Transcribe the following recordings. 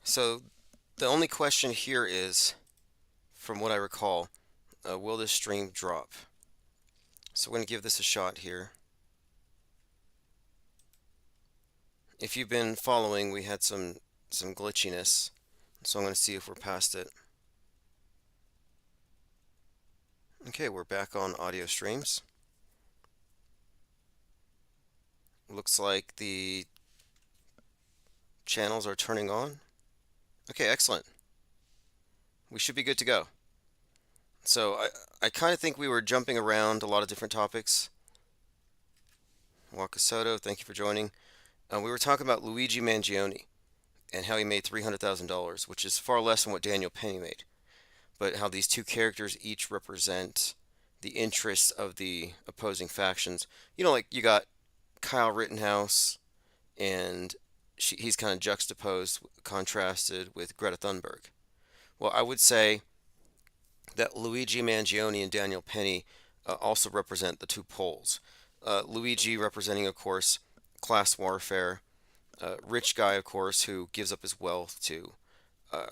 So the only question here is, from what I recall, will this stream drop? So we're going to give this a shot here. If you've been following, we had some glitchiness, so I'm going to see if we're past it. Okay, we're back on audio streams. Looks like the channels are turning on. Okay, excellent. We should be good to go. So I kind of think we were jumping around a lot of different topics. Wakasoto, thank you for joining. We were talking about Luigi Mangione and how he made $300,000, which is far less than what Daniel Penny made. But how these two characters each represent the interests of the opposing factions. Like you got Kyle Rittenhouse, and he's kind of juxtaposed, contrasted with Greta Thunberg. Well, I would say that Luigi Mangione and Daniel Penny also represent the two poles. Luigi representing, of course, class warfare. Rich guy, of course, who gives up his wealth to uh,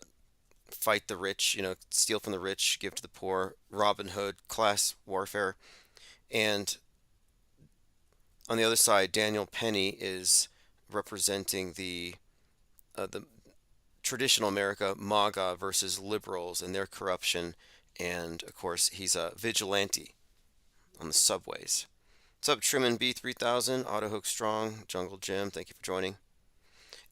fight the rich, steal from the rich, give to the poor. Robin Hood, class warfare. And on the other side, Daniel Penny is representing the traditional America, MAGA versus liberals and their corruption. And of course, he's a vigilante on the subways. What's up, Trimmin B3000, Autohook Strong, Jungle Jim, thank you for joining.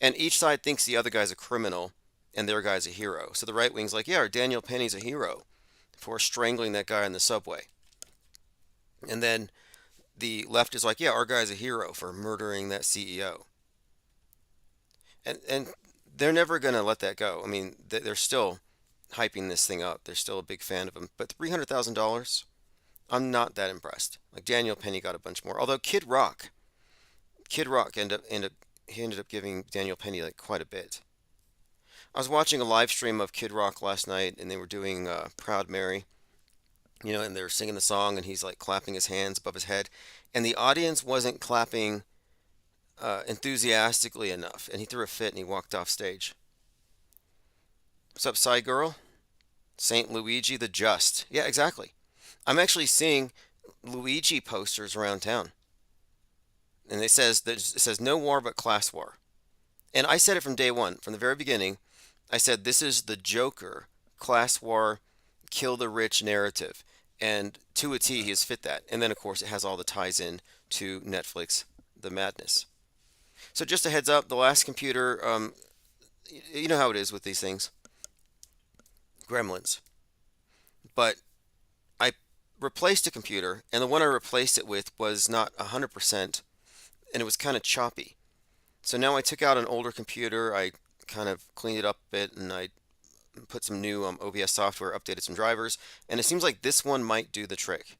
And each side thinks the other guy's a criminal and their guy's a hero. So the right wing's like, yeah, Daniel Penny's a hero for strangling that guy in the subway. And then the left is like, yeah, our guy's a hero for murdering that CEO. And they're never going to let that go. I mean, they're still hyping this thing up. They're still a big fan of him. But $300,000, I'm not that impressed. Like Daniel Penny got a bunch more. Although Kid Rock ended up giving Daniel Penny like quite a bit. I was watching a live stream of Kid Rock last night, and they were doing "Proud Mary," and they were singing the song, and he's like clapping his hands above his head, and the audience wasn't clapping enthusiastically enough, and he threw a fit and he walked off stage. What's up, Psy Girl? Saint Luigi the Just. Yeah, exactly. I'm actually seeing Luigi posters around town, and it says no war but class war. And I said it from day one, from the very beginning. I said this is the Joker class war, kill the rich narrative, and to a T he has fit that. And then of course it has all the ties in to Netflix, the madness. So just a heads up, the last computer, you know how it is with these things, gremlins. But I replaced a computer, and the one I replaced it with was not 100%, and it was kind of choppy. So now I took out an older computer, I kind of cleaned it up a bit, and I put some new OBS software, updated some drivers, and it seems like this one might do the trick.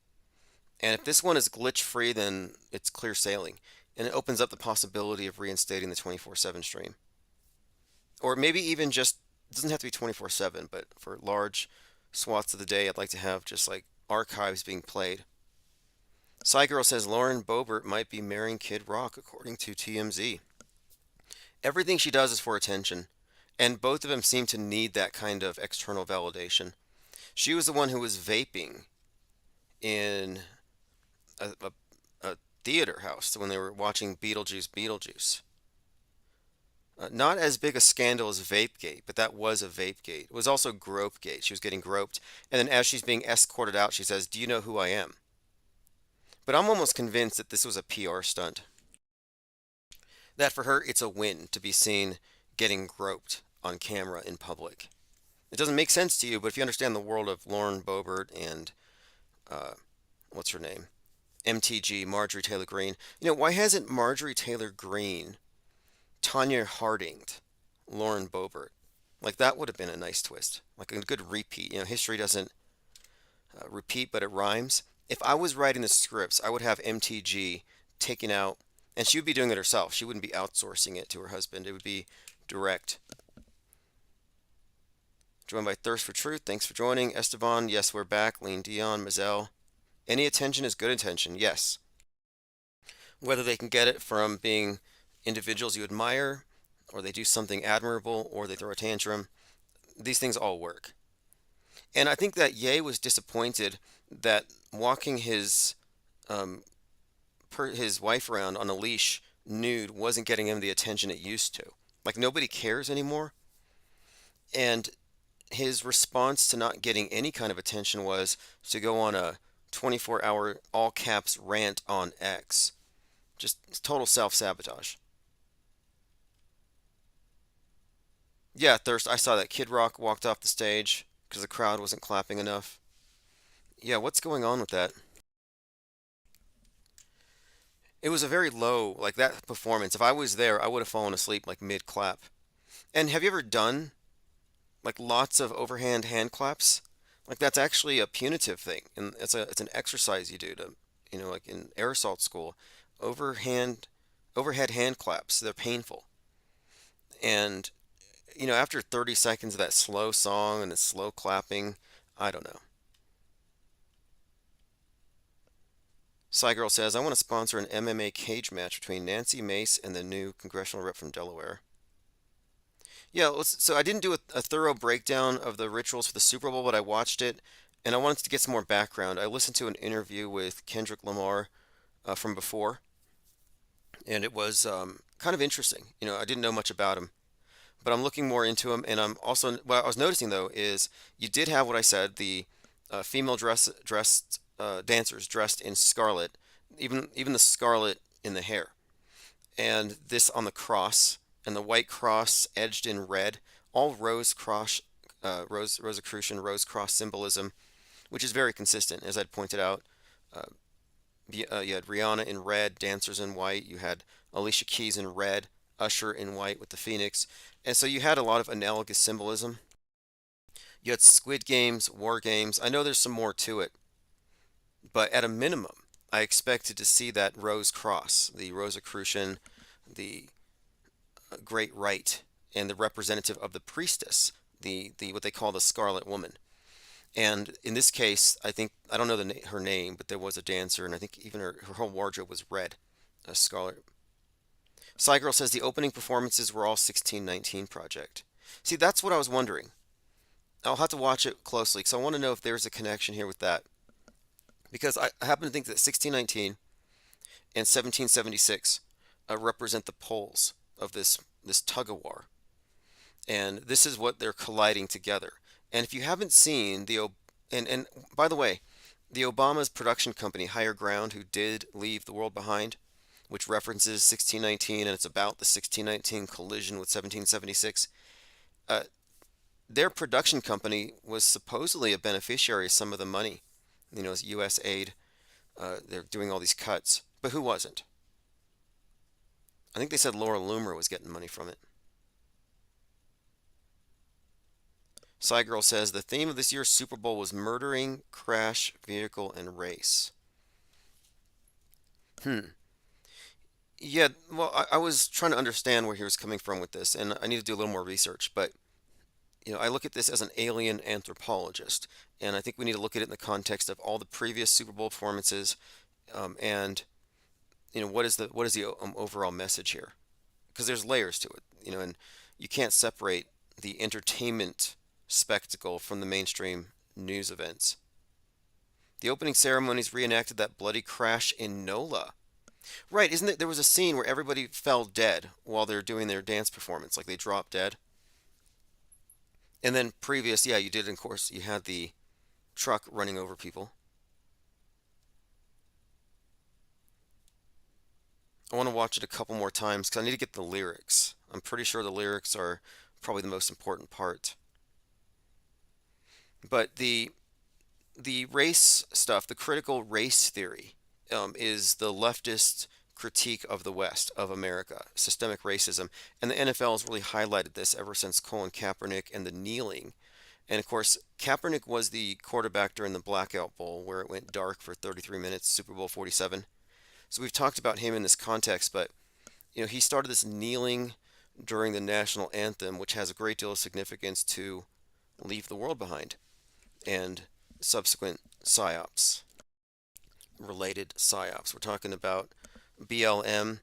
And if this one is glitch free, then it's clear sailing. And it opens up the possibility of reinstating the 24/7 stream. Or maybe even just, it doesn't have to be 24/7, but for large swaths of the day, I'd like to have just like archives being played. Girl says Lauren Boebert might be marrying Kid Rock, according to TMZ. Everything she does is for attention, and both of them seem to need that kind of external validation. She was the one who was vaping in a theater house when they were watching Beetlejuice. Not as big a scandal as Vapegate, but that was a Vapegate. It was also Gropegate. She was getting groped, and then as she's being escorted out, she says, "Do you know who I am?" But I'm almost convinced that this was a PR stunt. That for her, it's a win to be seen getting groped on camera in public. It doesn't make sense to you, but if you understand the world of Lauren Boebert and uh, what's her name, MTG, Marjorie Taylor Greene, why hasn't Marjorie Taylor Greene, Tanya Hardinged Lauren Boebert? Like that would have been a nice twist, like a good repeat. History doesn't repeat, but it rhymes. If I was writing the scripts, I would have MTG taking out, and she would be doing it herself. She wouldn't be outsourcing it to her husband. It would be direct. Joined by Thirst for Truth. Thanks for joining. Esteban, yes, we're back. Lean Dion, Mazel. Any attention is good attention, yes. Whether they can get it from being individuals you admire or they do something admirable, or they throw a tantrum. These things all work. And I think that Ye was disappointed that walking um, his wife around on a leash nude wasn't getting him the attention it used to. Like nobody cares anymore. And his response to not getting any kind of attention was to go on a 24-hour all caps rant on X. Just total self sabotage. Yeah, Thirst. I saw that Kid Rock walked off the stage because the crowd wasn't clapping enough. Yeah, what's going on with that? It was a very low, like that performance. If I was there, I would have fallen asleep like mid clap. And have you ever done like lots of overhand hand claps? Like that's actually a punitive thing, and it's an exercise you do to, like in air assault school, overhand overhead hand claps. They're painful, and after 30 seconds of that slow song and the slow clapping, I don't know. Girl says, I want to sponsor an MMA cage match between Nancy Mace and the new congressional rep from Delaware. Yeah, so I didn't do a thorough breakdown of the rituals for the Super Bowl, but I watched it and I wanted to get some more background. I listened to an interview with Kendrick Lamar from before, and it was kind of interesting. I didn't know much about him, but I'm looking more into him, and I'm also what I was noticing though is you did have what I said, the female dressed dancers dressed in scarlet, even the scarlet in the hair, and this on the cross, and the white cross edged in red, all rose cross, Rosicrucian rose cross symbolism, which is very consistent, as I'd pointed out. Uh, you had Rihanna in red, dancers in white. You had Alicia Keys in red, Usher in white with the Phoenix, and so you had a lot of analogous symbolism. You had Squid Games, War Games. I know there's some more to it, but at a minimum, I expected to see that Rose Cross, the Rosicrucian, the Great Rite, and the representative of the priestess, the what they call the Scarlet Woman. And in this case, I think I don't know her name, but there was a dancer, and I think even her whole wardrobe was red, a scarlet. Girl says the opening performances were all 1619 Project. See, that's what I was wondering. I'll have to watch it closely because I want to know if there's a connection here with that. Because I happen to think that 1619 and 1776 represent the poles of this tug of war, and this is what they're colliding together. And if you haven't seen and by the way, the Obama's production company Higher Ground, who did leave the world behind, which references 1619 and it's about the 1619 collision with 1776. Uh, their production company was supposedly a beneficiary of some of the money, as U.S. aid. They're doing all these cuts, but who wasn't? I think they said Laura Loomer was getting money from it. Girl says the theme of this year's Super Bowl was murdering, crash, vehicle, and race. Hmm. Yeah, well, I was trying to understand where he was coming from with this, and I need to do a little more research. But I look at this as an alien anthropologist, and I think we need to look at it in the context of all the previous Super Bowl performances, and what is the overall message here? Because there's layers to it, and you can't separate the entertainment spectacle from the mainstream news events. The opening ceremonies reenacted that bloody crash in NOLA. Right, isn't it? There was a scene where everybody fell dead while they're doing their dance performance, like they dropped dead. And then previous, yeah, you did, of course, you had the truck running over people. I want to watch it a couple more times because I need to get the lyrics. I'm pretty sure the lyrics are probably the most important part. But the race stuff, the critical race theory, is the leftist critique of the West, of America, systemic racism. And the NFL has really highlighted this ever since Colin Kaepernick and the kneeling. And of course, Kaepernick was the quarterback during the Blackout Bowl, where it went dark for 33 minutes, Super Bowl 47. So we've talked about him in this context, but he started this kneeling during the national anthem, which has a great deal of significance to leave the world behind, and subsequent psyops, related psyops. We're talking about BLM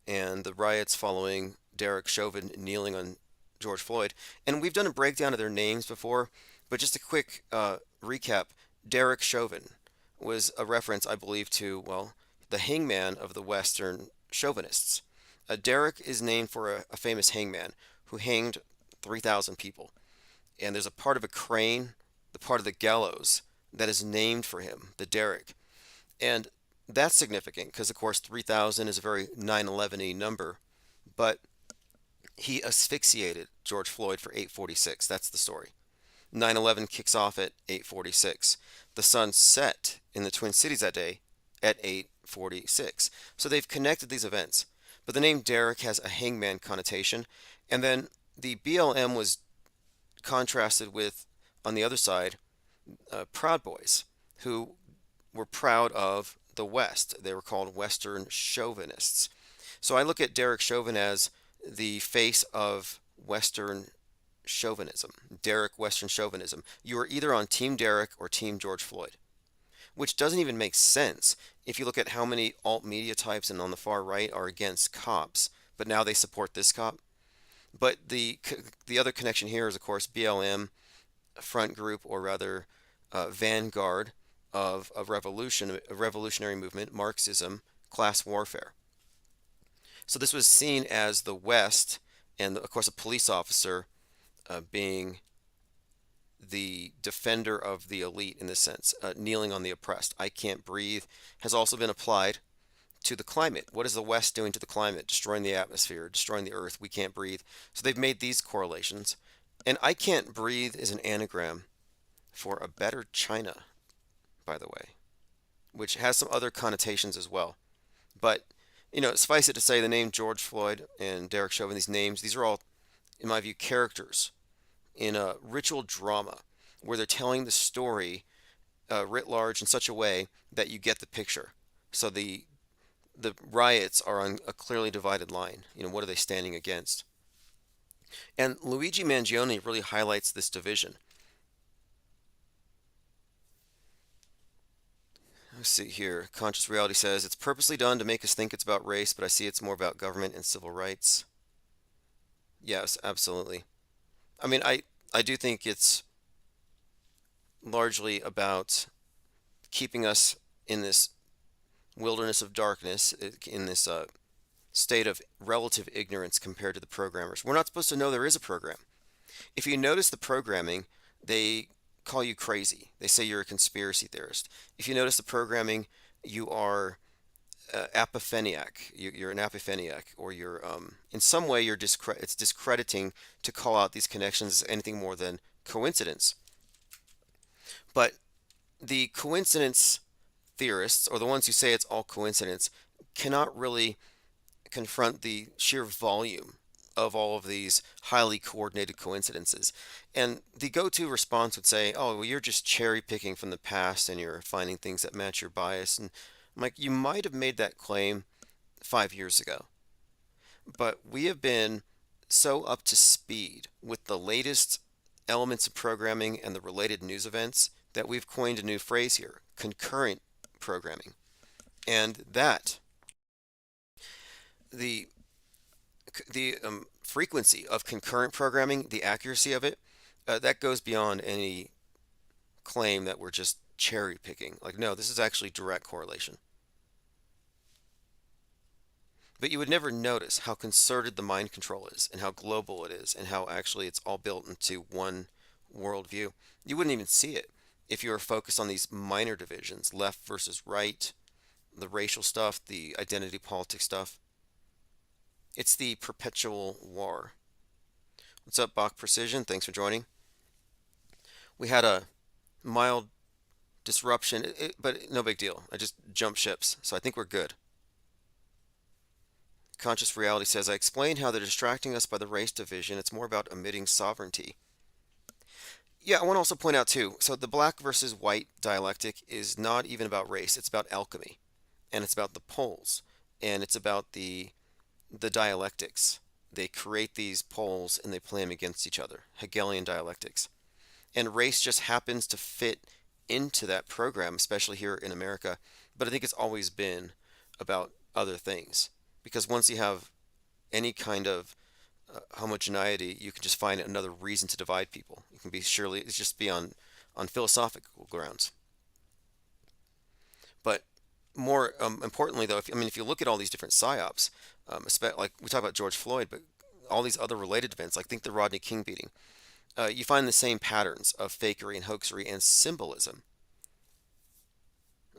and the riots following Derek Chauvin kneeling on George Floyd. And we've done a breakdown of their names before, but just a quick recap. Derek Chauvin was a reference, I believe, to, well, the hangman of the Western chauvinists. Derek is named for a famous hangman who hanged 3,000 people. And there's a part of a crane, the part of the gallows, that is named for him, the Derek. And that's significant because, of course, 3,000 is a very 9/11-y number, but he asphyxiated George Floyd for 8:46. That's the story. 9/11 kicks off at 8:46. The sun set in the Twin Cities that day at 8:46. So they've connected these events. But the name Derek has a hangman connotation. And then the BLM was contrasted with, on the other side, Proud Boys, who were proud of the West. They were called Western chauvinists. So I look at Derek Chauvin as the face of Western chauvinism. Derek Western chauvinism. You are either on Team Derek or Team George Floyd, which doesn't even make sense if you look at how many alt media types and on the far right are against cops, but now they support this cop. But the other connection here is, of course, BLM, front group, or rather vanguard of a revolution, a revolutionary movement, Marxism, class warfare. So this was seen as the West, and of course a police officer being the defender of the elite in this sense, kneeling on the oppressed. I can't breathe has also been applied to the climate. What is the West doing to the climate? Destroying the atmosphere, destroying the earth. We can't breathe. So they've made these correlations. And I can't breathe is an anagram for a better China, by the way, which has some other connotations as well. But, suffice it to say, the name George Floyd and Derek Chauvin, these names, these are all, in my view, characters in a ritual drama where they're telling the story writ large in such a way that you get the picture. So the riots are on a clearly divided line. What are they standing against? And Luigi Mangione really highlights this division. Let's see here. Conscious Reality says it's purposely done to make us think it's about race, but I see it's more about government and civil rights. Yes, absolutely. I mean, I do think it's largely about keeping us in this wilderness of darkness, in this state of relative ignorance compared to the programmers. We're not supposed to know there is a program. If you notice the programming, they call you crazy. They say you're a conspiracy theorist. If you notice the programming, you are apopheniac. You're an apopheniac, or you're in some way it's discrediting to call out these connections as anything more than coincidence. But the coincidence theorists, or the ones who say it's all coincidence, cannot really confront the sheer volume of all of these highly coordinated coincidences. And the go-to response would say, oh, well, you're just cherry picking from the past and you're finding things that match your bias. And I'm like, you might have made that claim 5 years ago, but we have been so up to speed with the latest elements of programming and the related news events that we've coined a new phrase here, concurrent programming. And that the frequency of concurrent programming, the accuracy of it, that goes beyond any claim that we're just cherry picking. Like, no, this is actually direct correlation. But you would never notice how concerted the mind control is and how global it is and how actually it's all built into one worldview. You wouldn't even see it if you were focused on these minor divisions, left versus right, the racial stuff, the identity politics stuff. It's the perpetual war. What's up, Bach Precision? Thanks for joining. We had a mild disruption, but no big deal. I just jumped ships, so I think we're good. Conscious Reality says, I explained how they're distracting us by the race division. It's more about omitting sovereignty. Yeah, I want to also point out too, so the black versus white dialectic is not even about race. It's about alchemy, and it's about the poles, and it's about the dialectics. They create these poles and they play them against each other. Hegelian dialectics. And race just happens to fit into that program, especially here in America. But I think it's always been about other things. Because once you have any kind of homogeneity, you can just find another reason to divide people. It can be surely it's just be on philosophical grounds. But more importantly, though, if you look at all these different psyops, like we talk about George Floyd, but all these other related events, like think the Rodney King beating, you find the same patterns of fakery and hoaxery and symbolism.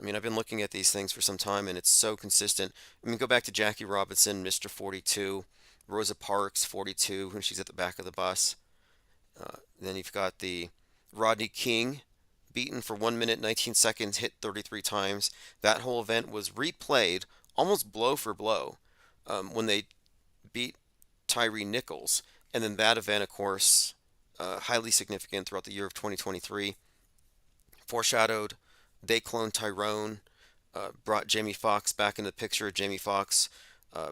I've been looking at these things for some time, and it's so consistent. Go back to Jackie Robinson, Mr. 42, Rosa Parks, 42, when she's at the back of the bus. Then you've got the Rodney King beaten for 1 minute 19 seconds, hit 33 times. That whole event was replayed almost blow for blow when they beat Tyree Nichols. And then that event, of course, highly significant throughout the year of 2023, foreshadowed. They cloned Tyrone, brought Jamie Foxx back into the picture. Jamie Foxx, uh,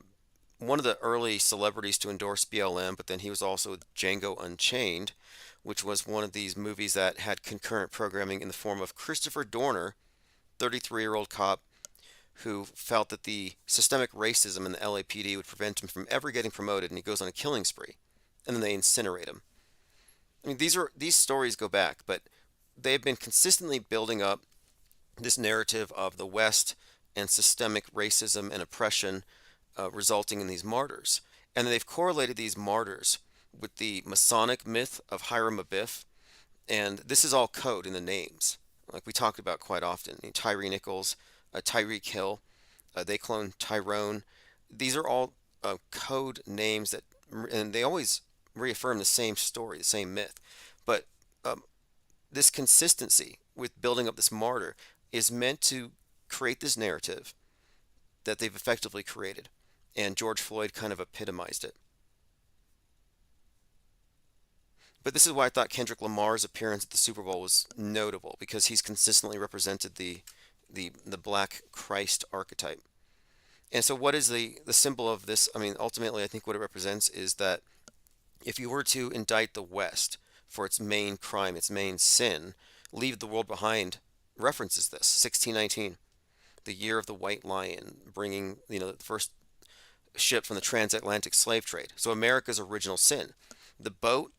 one of the early celebrities to endorse BLM, but then he was also Django Unchained, which was one of these movies that had concurrent programming in the form of Christopher Dorner, 33-year-old cop who felt that the systemic racism in the LAPD would prevent him from ever getting promoted, and he goes on a killing spree, and then they incinerate him. These stories go back, but they've been consistently building up this narrative of the West and systemic racism and oppression resulting in these martyrs. And they've correlated these martyrs with the Masonic myth of Hiram Abiff. And this is all code in the names, like we talked about quite often. Tyree Nichols, Tyreek Hill, they clone Tyrone. These are all code names and they always reaffirm the same story, the same myth. But this consistency with building up this martyr is meant to create this narrative that they've effectively created. And George Floyd kind of epitomized it. But this is why I thought Kendrick Lamar's appearance at the Super Bowl was notable, because he's consistently represented the black Christ archetype. And so what is the symbol of this? Ultimately, I think what it represents is that if you were to indict the West for its main crime, its main sin, leave the world behind references this 1619, the year of the white lion, bringing the first ship from the transatlantic slave trade. So America's original sin, the boat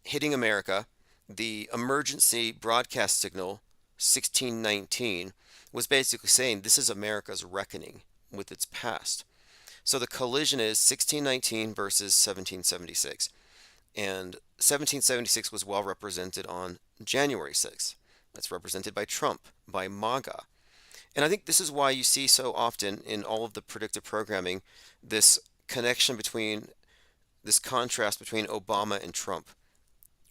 hitting America, the emergency broadcast signal 1619 was basically saying this is America's reckoning with its past. So the collision is 1619 versus 1776. And 1776 was well represented on January 6th. That's represented by Trump, by MAGA. And I think this is why you see so often in all of the predictive programming this connection between, this contrast between Obama and Trump.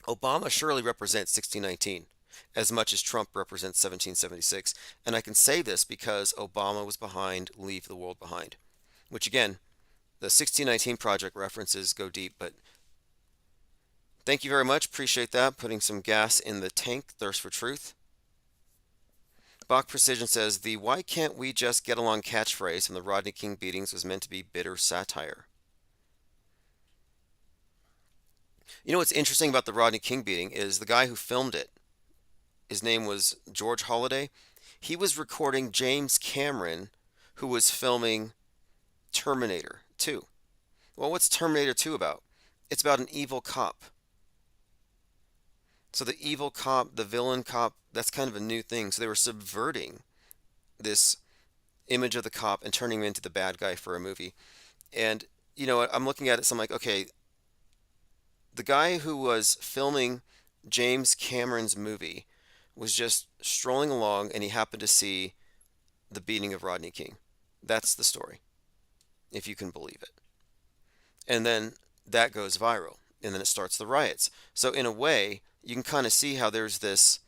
Obama surely represents 1619 as much as Trump represents 1776. And I can say this because Obama was behind Leave the World Behind, which again, the 1619 Project references go deep, but thank you very much. Appreciate that. Putting some gas in the tank. Thirst for truth. Bach Precision says the "why can't we just get along" catchphrase from the Rodney King beatings was meant to be bitter satire. What's interesting about the Rodney King beating is the guy who filmed it, his name was George Holliday. He was recording James Cameron, who was filming Terminator 2. Well, what's Terminator 2 about? It's about an evil cop. So the evil cop, the villain cop, that's kind of a new thing. So they were subverting this image of the cop and turning him into the bad guy for a movie. And I'm looking at it, so I'm like, okay, the guy who was filming James Cameron's movie was just strolling along and he happened to see the beating of Rodney King. That's the story, if you can believe it. And then that goes viral, and then it starts the riots. So in a way, you can kind of see how there's this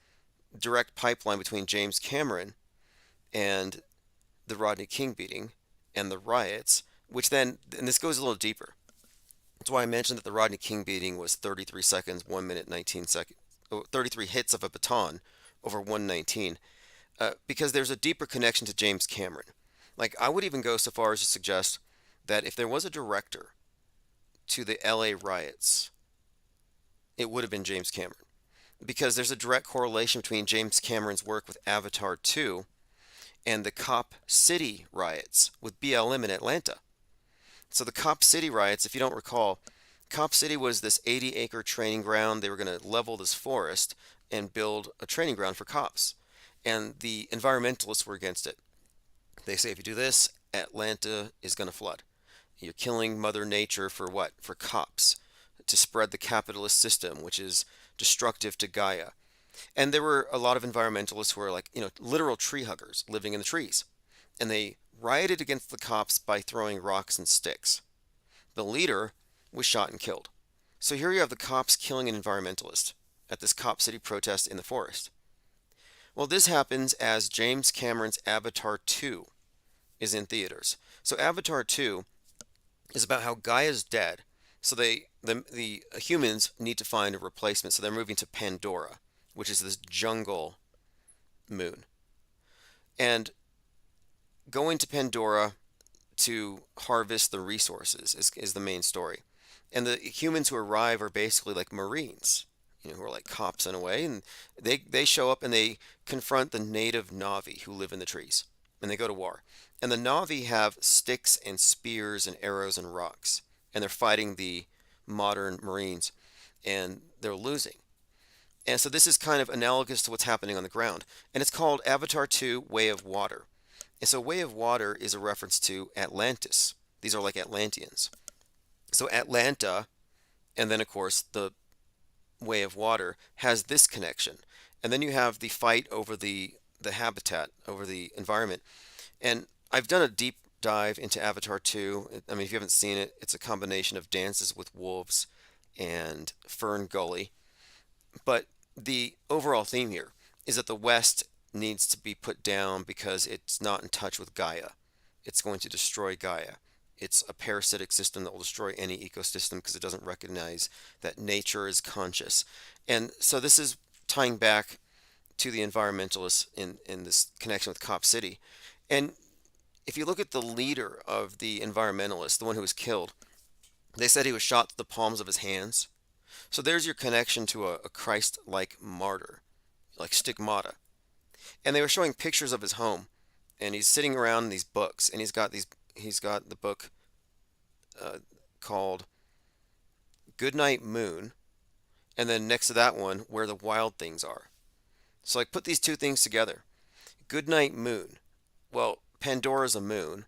direct pipeline between James Cameron and the Rodney King beating and the riots, which then, and this goes a little deeper. That's why I mentioned that the Rodney King beating was 33 seconds, 1 minute, 19 seconds, 33 hits of a baton over 119, because there's a deeper connection to James Cameron. Like, I would even go so far as to suggest that if there was a director to the LA riots, it would have been James Cameron. Because there's a direct correlation between James Cameron's work with Avatar 2 and the Cop City riots with BLM in Atlanta. So the Cop City riots, if you don't recall, Cop City was this 80-acre training ground. They were going to level this forest and build a training ground for cops. And the environmentalists were against it. They say if you do this, Atlanta is going to flood. You're killing Mother Nature for what? For cops, to spread the capitalist system, which is destructive to Gaia. And there were a lot of environmentalists who were like, literal tree huggers living in the trees. And they rioted against the cops by throwing rocks and sticks. The leader was shot and killed. So here you have the cops killing an environmentalist at this Cop City protest in the forest. Well, this happens as James Cameron's Avatar 2 is in theaters. So Avatar 2 is about how Gaia's dead. So the humans need to find a replacement. So they're moving to Pandora, which is this jungle moon. And going to Pandora to harvest the resources is the main story. And the humans who arrive are basically like Marines, who are like cops in a way. And they show up and they confront the native Na'vi who live in the trees. And they go to war. And the Na'vi have sticks and spears and arrows and rocks. And they're fighting the modern Marines. And they're losing. And so this is kind of analogous to what's happening on the ground. And it's called Avatar 2 Way of Water. And so Way of Water is a reference to Atlantis. These are like Atlanteans. So Atlanta, and then of course the Way of Water, has this connection. And then you have the fight over the habitat, over the environment. And I've done a deep dive into Avatar 2. I mean, if you haven't seen it, it's a combination of Dances with Wolves and Fern Gully. But the overall theme here is that the West needs to be put down because it's not in touch with Gaia. It's going to destroy Gaia. It's a parasitic system that will destroy any ecosystem because it doesn't recognize that nature is conscious. And so this is tying back to the environmentalists in this connection with Cop City. And if you look at the leader of the environmentalists, the one who was killed, they said he was shot through the palms of his hands. So there's your connection to a Christ-like martyr, like stigmata. And they were showing pictures of his home, and he's sitting around these books, and he's got the book called Goodnight Moon, and then next to that one, Where the Wild Things Are. So like put these two things together. Goodnight Moon. Well, Pandora's a moon.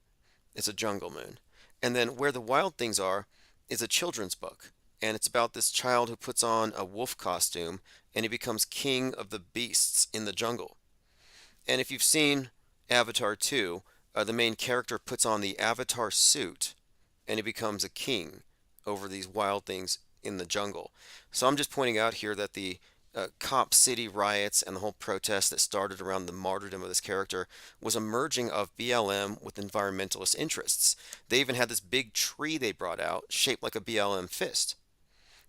It's a jungle moon. And then Where the Wild Things Are is a children's book. And it's about this child who puts on a wolf costume and he becomes king of the beasts in the jungle. And if you've seen Avatar 2, the main character puts on the Avatar suit and he becomes a king over these wild things in the jungle. So I'm just pointing out here that the Cop City riots and the whole protest that started around the martyrdom of this character was a merging of BLM with environmentalist interests. They even had this big tree they brought out shaped like a BLM fist,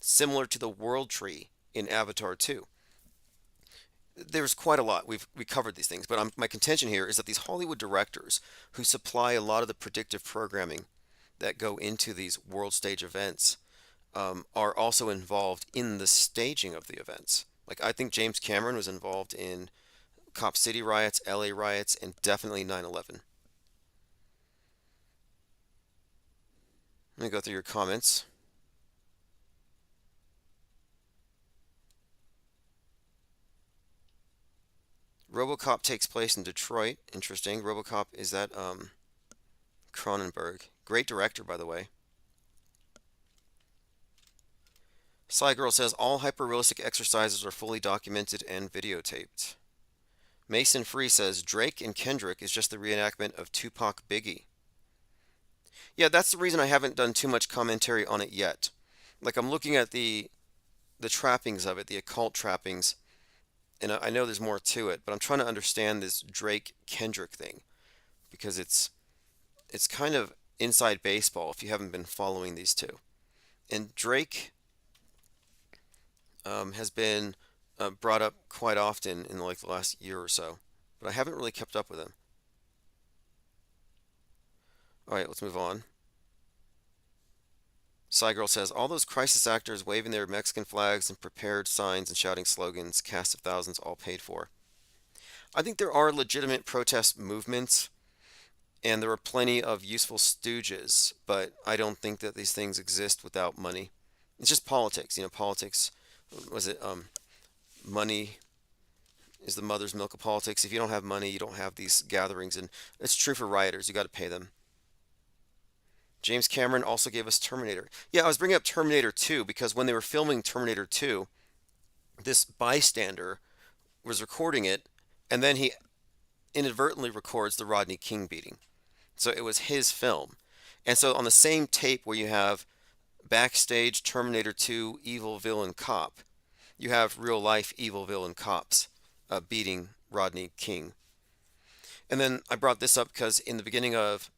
similar to the World Tree in Avatar 2. There's quite a lot. We covered these things, but my contention here is that these Hollywood directors who supply a lot of the predictive programming that go into these world stage events are also involved in the staging of the events. Like I think James Cameron was involved in Cop City riots, LA riots, and definitely 9/11. Let me go through your comments. RoboCop takes place in Detroit. Interesting. RoboCop, is that Cronenberg? Great director, by the way. Girl says all hyper-realistic exercises are fully documented and videotaped. Mason Free says Drake and Kendrick is just the reenactment of Tupac Biggie. Yeah, that's the reason I haven't done too much commentary on it yet. Like I'm looking at the trappings of it, the occult trappings, and I know there's more to it, but I'm trying to understand this Drake Kendrick thing because it's kind of inside baseball if you haven't been following these two. And Drake has been brought up quite often in like the last year or so, but I haven't really kept up with him. All right, let's move on. Girl says all those crisis actors waving their Mexican flags and prepared signs and shouting slogans, cast of thousands, all paid for. I think there are legitimate protest movements, and there are plenty of useful stooges, but I don't think that these things exist without money. It's just politics. Politics, was it money is the mother's milk of politics. If you don't have money, you don't have these gatherings, and it's true for rioters. You got to pay them. James Cameron also gave us Terminator. Yeah, I was bringing up Terminator 2 because when they were filming Terminator 2, this bystander was recording it, and then he inadvertently records the Rodney King beating. So it was his film. And so on the same tape where you have backstage Terminator 2 evil villain cop, you have real life evil villain cops beating Rodney King. And then I brought this up because in the beginning of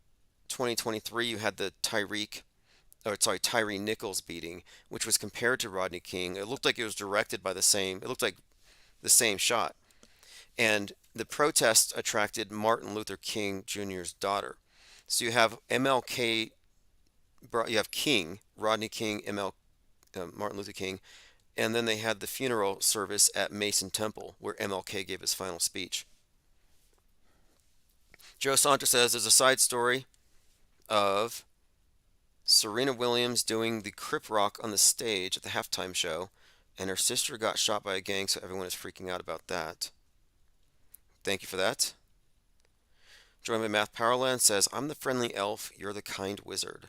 2023, you had the Tyree Nichols beating, which was compared to Rodney King. It looked like it was directed by the same, it looked like the same shot. And the protests attracted Martin Luther King Jr.'s daughter. So you have MLK, you have King, Rodney King, Martin Luther King, and then they had the funeral service at Mason Temple where MLK gave his final speech. Joe Santos says there's a side story of Serena Williams doing the Crip Rock on the stage at the halftime show, and her sister got shot by a gang, so everyone is freaking out about that. Thank you for that. Joined by Math Powerland says, I'm the friendly elf, you're the kind wizard.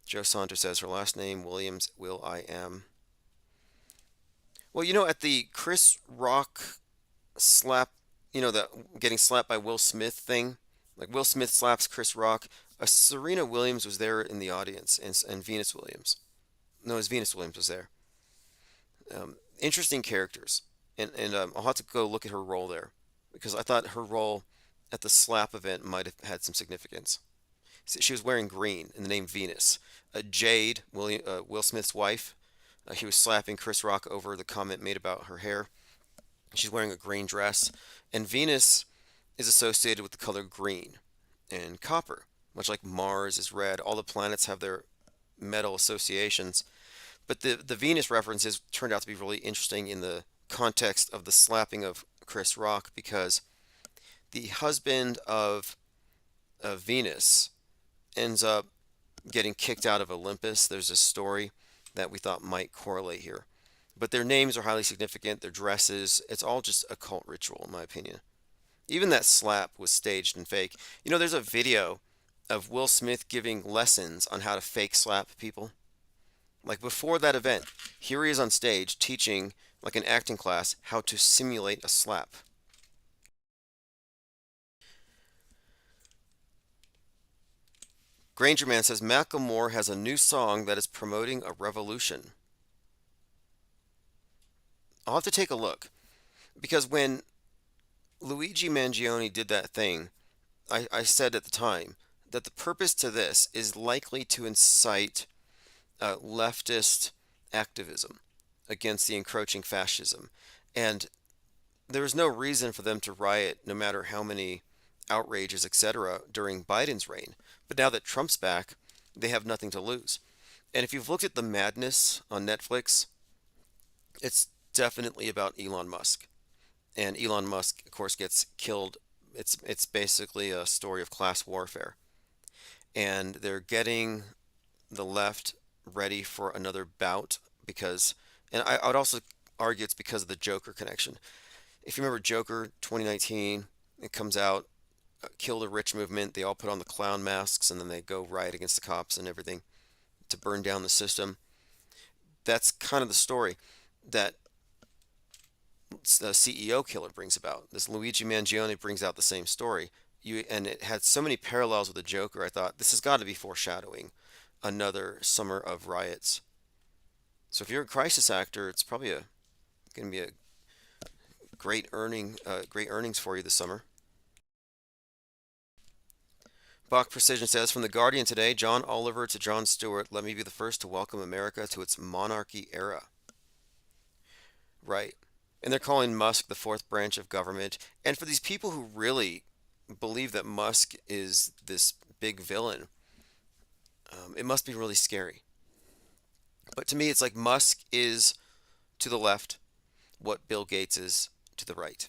Joe Saunders says her last name Williams, Will I am. Well, at the Chris Rock slap, the getting slapped by Will Smith thing, like Will Smith slaps Chris Rock. Serena Williams was there in the audience, and Venus Williams. No, it was Venus Williams was there. Interesting characters, and I'll have to go look at her role there because I thought her role at the slap event might have had some significance. She was wearing green in the name Venus. Jade, Will Smith's wife, he was slapping Chris Rock over the comment made about her hair. She's wearing a green dress, and Venus is associated with the color green and copper, much like Mars is red. All the planets have their metal associations, but the Venus references turned out to be really interesting in the context of the slapping of Chris Rock because the husband of Venus ends up getting kicked out of Olympus. There's a story that we thought might correlate here. But their names are highly significant, their dresses, it's all just a cult ritual, in my opinion. Even that slap was staged and fake. There's a video of Will Smith giving lessons on how to fake slap people. Like before that event, here he is on stage teaching, like an acting class, how to simulate a slap. Granger Man says Macklemore has a new song that is promoting a revolution. I'll have to take a look because when Luigi Mangione did that thing, I said at the time that the purpose to this is likely to incite leftist activism against the encroaching fascism. And there is no reason for them to riot no matter how many outrages, etc., during Biden's reign. But now that Trump's back, they have nothing to lose. And if you've looked at The Madness on Netflix, it's definitely about Elon Musk. And Elon Musk, of course, gets killed. It's basically a story of class warfare. And they're getting the left ready for another bout because, and I would also argue it's because of the Joker connection. If you remember Joker 2019, it comes out, kill the rich movement. They all put on the clown masks and then they go riot against the cops and everything to burn down the system. That's kind of the story that the CEO killer brings about. This Luigi Mangione brings out the same story. And it had so many parallels with the Joker. I thought this has got to be foreshadowing another summer of riots. So if you're a crisis actor, it's probably going to be a great earnings for you this summer. Bach Precision says, from The Guardian today, John Oliver to Jon Stewart, let me be the first to welcome America to its monarchy era. Right. And they're calling Musk the fourth branch of government. And for these people who really believe that Musk is this big villain, it must be really scary. But to me, it's like Musk is to the left what Bill Gates is to the right.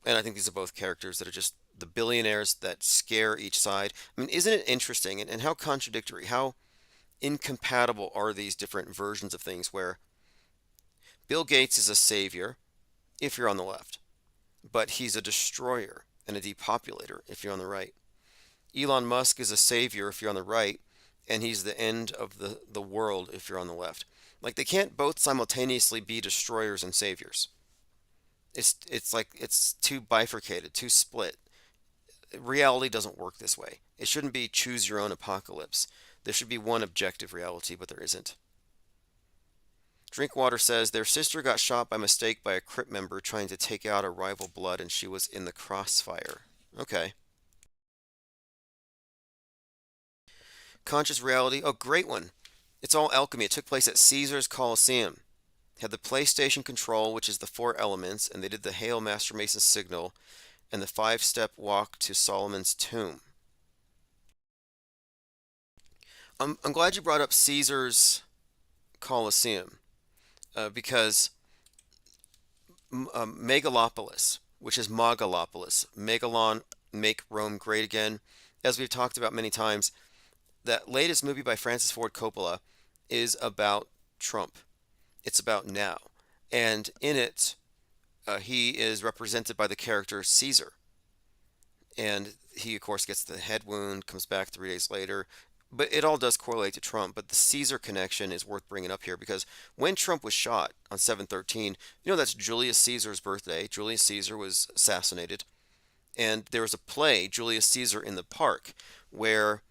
And I think these are both characters that are just the billionaires that scare each side. I mean, isn't it interesting and how contradictory, how incompatible are these different versions of things where Bill Gates is a savior if you're on the left, but he's a destroyer and a depopulator if you're on the right. Elon Musk is a savior if you're on the right, and he's the end of the world if you're on the left. Like they can't both simultaneously be destroyers and saviors. It's like it's too bifurcated, too split. Reality doesn't work this way. It shouldn't be choose your own apocalypse. There should be one objective reality, but there isn't. Drinkwater says their sister got shot by mistake by a Crip member trying to take out a rival blood and she was in the crossfire. Okay. Conscious reality. Oh, great one. It's all alchemy. It took place at Caesar's Colosseum. Had the PlayStation control, which is the four elements, and they did the Hail Master Mason signal and the five-step walk to Solomon's tomb. I'm glad you brought up Caesar's Colosseum because Megalopolis, which is Megalopolis, Megalon, make Rome great again. As we've talked about many times, that latest movie by Francis Ford Coppola is about Trump. It's about now. And in it, he is represented by the character Caesar. And he, of course, gets the head wound, comes back 3 days later. But it all does correlate to Trump. But the Caesar connection is worth bringing up here because when Trump was shot on 7/13, that's Julius Caesar's birthday. Julius Caesar was assassinated. And there was a play, Julius Caesar in the Park, where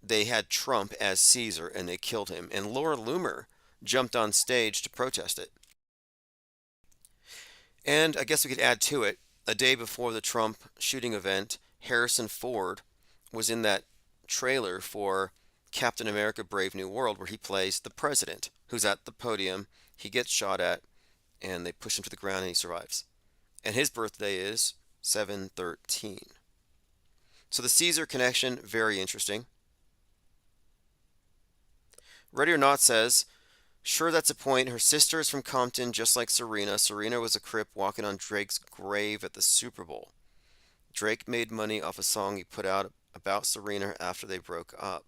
they had Trump as Caesar and they killed him. And Laura Loomer jumped on stage to protest it. And I guess we could add to it, a day before the Trump shooting event, Harrison Ford was in that trailer for Captain America Brave New World where he plays the president who's at the podium. He gets shot at and they push him to the ground and he survives. And his birthday is 7/13. So the Caesar connection, very interesting. Ready or Not says, sure, that's a point. Her sister is from Compton, just like Serena. Serena was a Crip walking on Drake's grave at the Super Bowl. Drake made money off a song he put out about Serena after they broke up.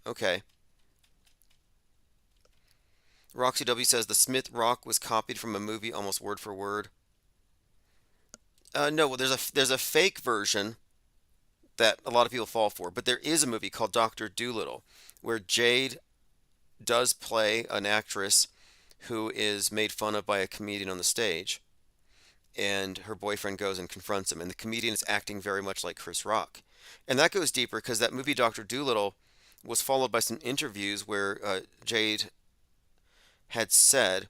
Okay. Roxy W says the Smith Rock was copied from a movie almost word for word. No, well, there's a fake version that a lot of people fall for, but there is a movie called Doctor Dolittle where Jade does play an actress who is made fun of by a comedian on the stage, and her boyfriend goes and confronts him, and the comedian is acting very much like Chris Rock. And that goes deeper because that movie Doctor Dolittle was followed by some interviews where Jade had said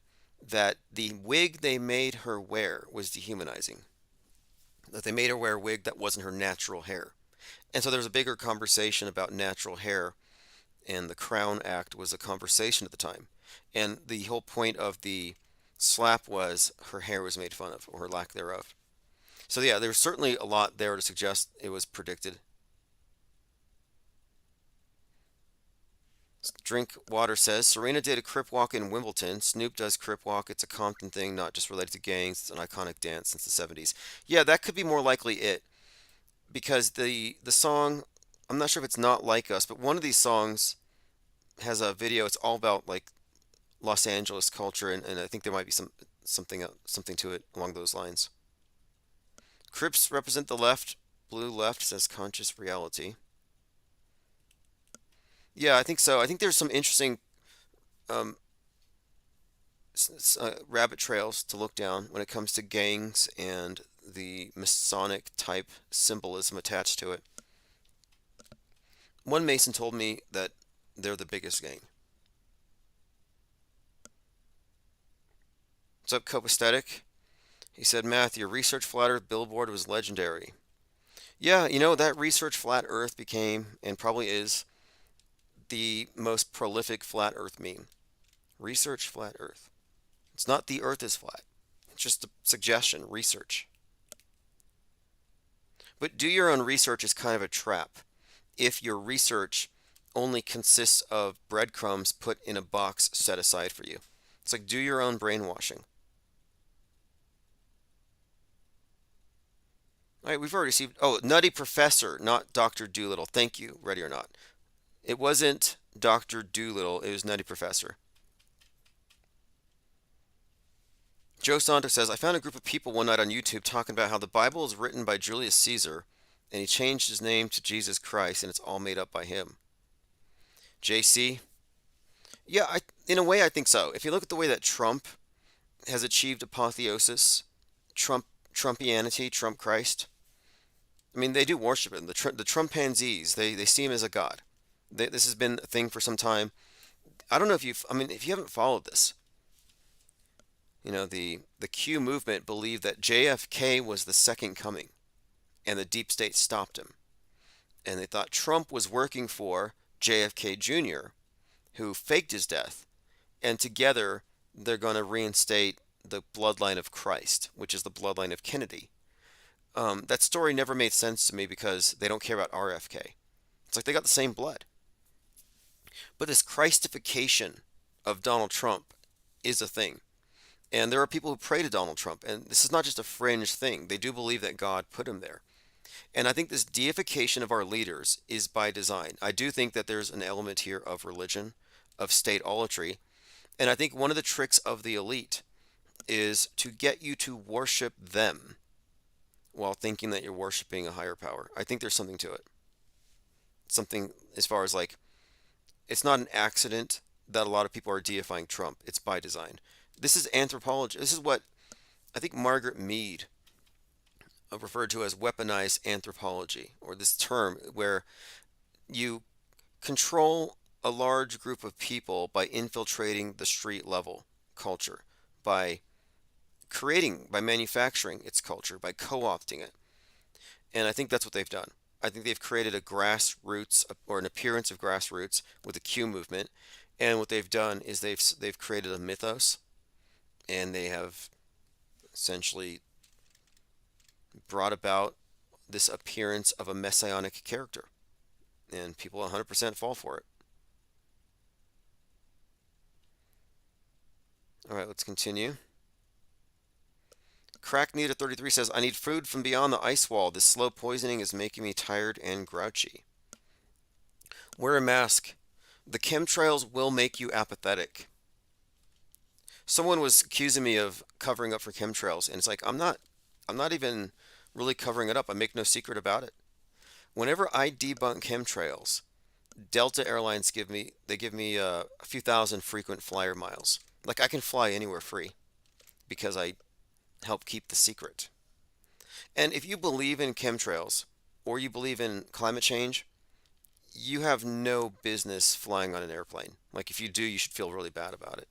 that the wig they made her wear was dehumanizing. That they made her wear a wig that wasn't her natural hair. And so there was a bigger conversation about natural hair, and the Crown Act was a conversation at the time. And the whole point of the slap was her hair was made fun of, or her lack thereof. So yeah, there's certainly a lot there to suggest it was predicted. Drink Water says Serena did a Crip walk in Wimbledon. Snoop does Crip walk. It's a Compton thing, not just related to gangs. It's an iconic dance since the 70s. Yeah, that could be more likely it because the song, I'm not sure if it's Not Like Us, but one of these songs has a video. It's all about like Los Angeles culture, and I think there might be something to it along those lines. Crips represent the left. Blue left says conscious reality. Yeah, I think so. I think there's some interesting um, rabbit trails to look down when it comes to gangs and the Masonic type symbolism attached to it. One Mason told me that they're the biggest gang. What's up, Copaesthetic? He said, Math, your research flat earth billboard was legendary. Yeah, that research flat earth became, and probably is, the most prolific flat earth meme. Research flat earth. It's not the earth is flat. It's just a suggestion, research. But do your own research is kind of a trap if your research only consists of breadcrumbs put in a box set aside for you. It's like do your own brainwashing. All right, we've already received, Nutty Professor, not Dr. Doolittle. Thank you, Ready or Not. It wasn't Dr. Doolittle. It was Nutty Professor. Joe Santos says, I found a group of people one night on YouTube talking about how the Bible is written by Julius Caesar and he changed his name to Jesus Christ and it's all made up by him. JC, yeah, in a way I think so. If you look at the way that Trump has achieved apotheosis, Trump Trumpianity, Trump Christ, I mean, they do worship him. The Trumpanzees, they see him as a god. This has been a thing for some time. I don't know I mean, if you haven't followed this, the Q movement believed that JFK was the second coming, and the deep state stopped him. And they thought Trump was working for JFK Jr., who faked his death, and together they're going to reinstate the bloodline of Christ, which is the bloodline of Kennedy. That story never made sense to me because they don't care about RFK. It's like they got the same blood. But this Christification of Donald Trump is a thing. And there are people who pray to Donald Trump, and this is not just a fringe thing. They do believe that God put him there. And I think this deification of our leaders is by design. I do think that there's an element here of religion, of stateolatry, and I think one of the tricks of the elite is to get you to worship them while thinking that you're worshiping a higher power. I think there's something to it. Something as far as like, it's not an accident that a lot of people are deifying Trump. It's by design. This is anthropology. This is what I think Margaret Mead referred to as weaponized anthropology, or this term where you control a large group of people by infiltrating the street level culture, by by manufacturing its culture, by co-opting it. And I think that's what they've done. I think they've created a grassroots or an appearance of grassroots with the Q movement. And what they've done is they've created a mythos, and they have essentially brought about this appearance of a messianic character. And people 100% fall for it. All right, let's continue. Crack Nita 33 says, I need food from beyond the ice wall. This slow poisoning is making me tired and grouchy. Wear a mask. The chemtrails will make you apathetic. Someone was accusing me of covering up for chemtrails, and it's like I'm not even really covering it up. I make no secret about it. Whenever I debunk chemtrails, Delta Airlines give me a few thousand frequent flyer miles. Like I can fly anywhere free because I help keep the secret. And if you believe in chemtrails or you believe in climate change, you have no business flying on an airplane. Like if you do, you should feel really bad about it.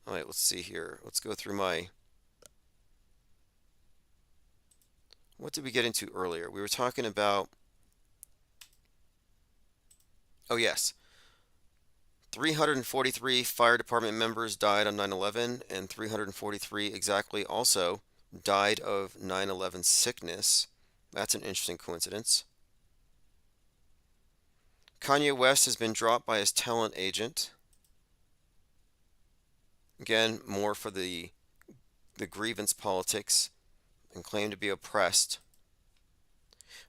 All right, let's see here. Let's go through what did we get into earlier? We were talking about, oh yes, 343 fire department members died on 9/11, and 343 exactly also died of 9/11 sickness. That's an interesting coincidence. Kanye West has been dropped by his talent agent. Again, more for the grievance politics and claim to be oppressed.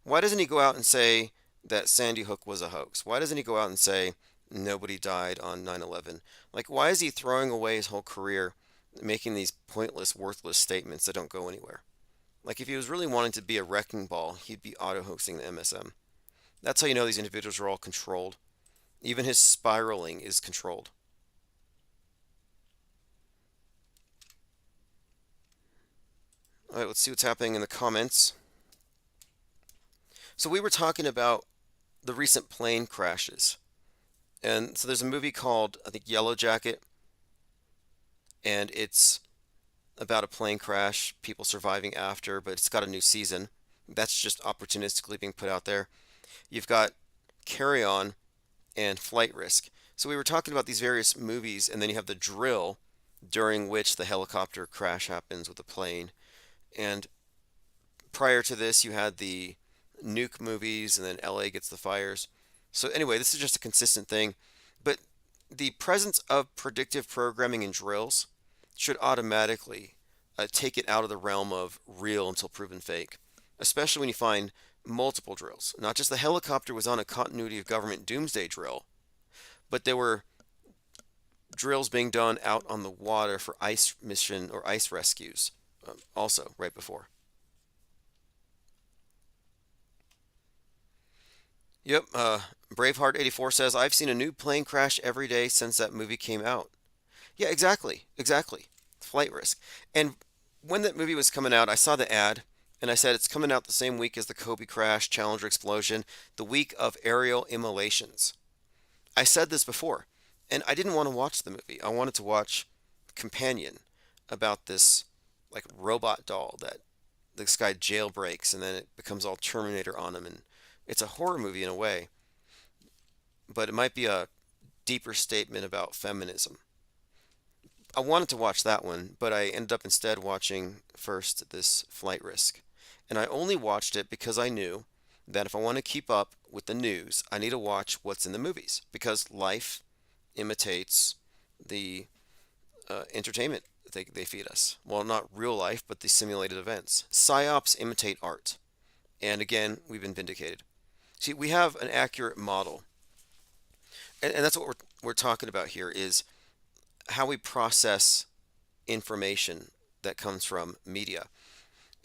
Why doesn't he go out and say that Sandy Hook was a hoax? Why doesn't he go out and say nobody died on 9/11? Like, why is he throwing away his whole career making these pointless, worthless statements that don't go anywhere? Like, if he was really wanting to be a wrecking ball, he'd be auto-hoaxing the MSM. That's how you know these individuals are all controlled. Even his spiraling is controlled. All right, let's see what's happening in the comments. So we were talking about the recent plane crashes. And so there's a movie called, I think, Yellow Jacket, and it's about a plane crash, people surviving after, but it's got a new season. That's just opportunistically being put out there. You've got Carry On and Flight Risk. So we were talking about these various movies, and then you have the drill during which the helicopter crash happens with the plane. And prior to this, you had the nuke movies, and then LA gets the fires. So anyway, this is just a consistent thing. But the presence of predictive programming in drills should automatically take it out of the realm of real until proven fake, especially when you find multiple drills. Not just the helicopter was on a continuity of government doomsday drill, but there were drills being done out on the water for ice mission or ice rescues, also right before. Yep, Braveheart 84 says, I've seen a new plane crash every day since that movie came out. Yeah, exactly, exactly. Flight risk. And when that movie was coming out, I saw the ad and I said it's coming out the same week as the Kobe crash, Challenger explosion, the week of aerial immolations. I said this before, and I didn't want to watch the movie. I wanted to watch Companion about this like robot doll that this guy jailbreaks and then it becomes all Terminator on him, and it's a horror movie in a way, but it might be a deeper statement about feminism. I wanted to watch that one, but I ended up instead watching first this Flight Risk. And I only watched it because I knew that if I want to keep up with the news, I need to watch what's in the movies because life imitates the entertainment they feed us. Well, not real life, but the simulated events. Psyops imitate art. And again, we've been vindicated. See, we have an accurate model. And that's what we're talking about here is how we process information that comes from media.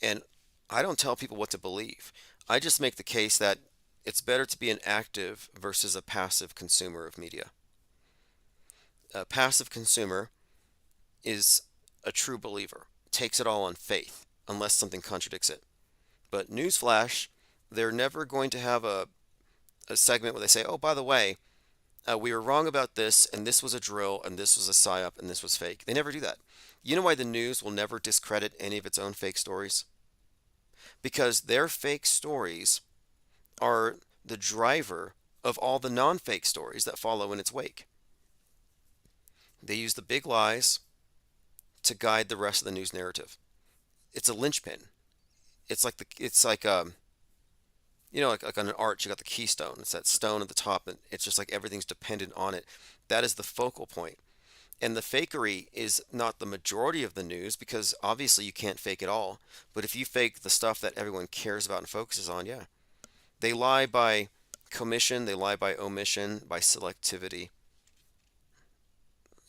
And I don't tell people what to believe. I just make the case that it's better to be an active versus a passive consumer of media. A passive consumer is a true believer, takes it all on faith, unless something contradicts it. But newsflash, they're never going to have a segment where they say, oh, by the way, we were wrong about this, and this was a drill, and this was a psyop, and this was fake. They never do that. You know why the news will never discredit any of its own fake stories? Because their fake stories are the driver of all the non-fake stories that follow in its wake. They use the big lies to guide the rest of the news narrative. It's a linchpin. It's like like on an arch, you got the keystone. It's that stone at the top, and it's just like everything's dependent on it. That is the focal point. And the fakery is not the majority of the news because obviously you can't fake it all. But if you fake the stuff that everyone cares about and focuses on, yeah. They lie by commission, they lie by omission, by selectivity.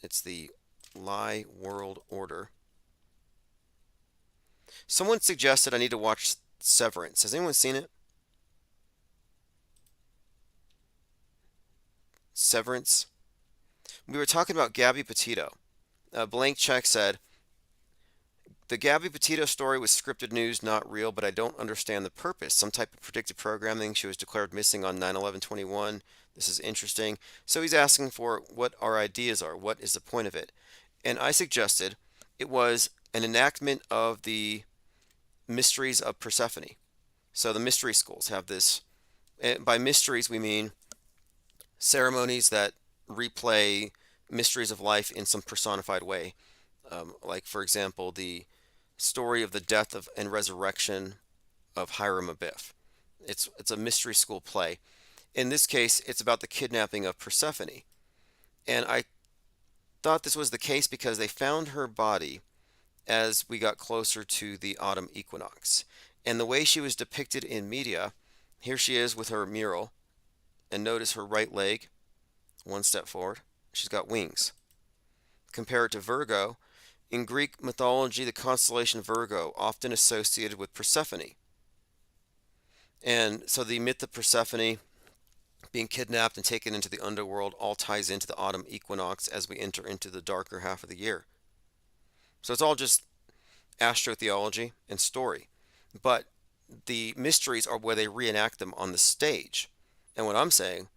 It's the lie world order. Someone suggested I need to watch Severance. Has anyone seen it? Severance. We were talking about Gabby Petito. Blank Check said, the Gabby Petito story was scripted news, not real, but I don't understand the purpose. Some type of predictive programming. She was declared missing on 9/11/21. This is interesting. So he's asking for what our ideas are. What is the point of it? And I suggested it was an enactment of the mysteries of Persephone. So the mystery schools have this. And by mysteries, we mean ceremonies that replay mysteries of life in some personified way. Like, for example, the story of the death of and resurrection of Hiram Abiff. It's a mystery school play. In this case, it's about the kidnapping of Persephone. And I thought this was the case because they found her body as we got closer to the autumn equinox. And the way she was depicted in media, here she is with her mural, and notice her right leg, one step forward. She's got wings. Compare it to Virgo. In Greek mythology, the constellation Virgo, often associated with Persephone. And so the myth of Persephone being kidnapped and taken into the underworld all ties into the autumn equinox as we enter into the darker half of the year. So it's all just astrotheology and story. But the mysteries are where they reenact them on the stage. And what I'm saying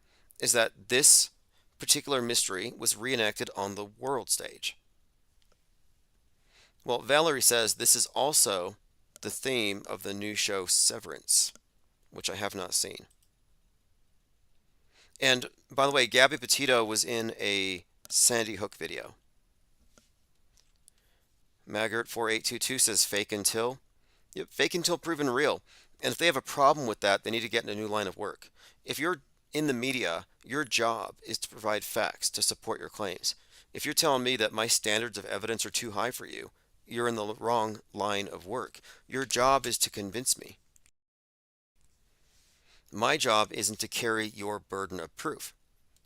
is that this particular mystery was reenacted on the world stage. Well, Valerie says this is also the theme of the new show Severance, which I have not seen. And by the way, Gabby Petito was in a Sandy Hook video. Maggart4822 says fake until. Yep, fake until proven real. And if they have a problem with that, they need to get in a new line of work. If you're in the media, your job is to provide facts to support your claims. If you're telling me that my standards of evidence are too high for you, you're in the wrong line of work. Your job is to convince me. My job isn't to carry your burden of proof.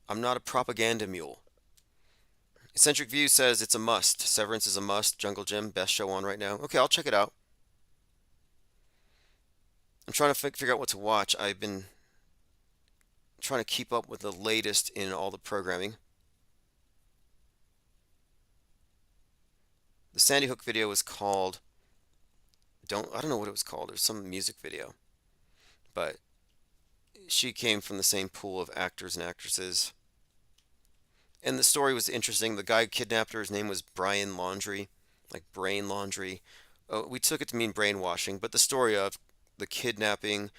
I'm not a propaganda mule. Eccentric View says it's a must. Severance is a must. Jungle Gym, best show on right now. Okay, I'll check it out. I'm trying to figure out what to watch. I've been trying to keep up with the latest in all the programming. The Sandy Hook video was called I don't know what it was called. There's some music video, but she came from the same pool of actors and actresses. And the story was interesting. The guy who kidnapped her, his name was Brian Laundrie, like brain laundry. We took it to mean brainwashing, but the story of the kidnapping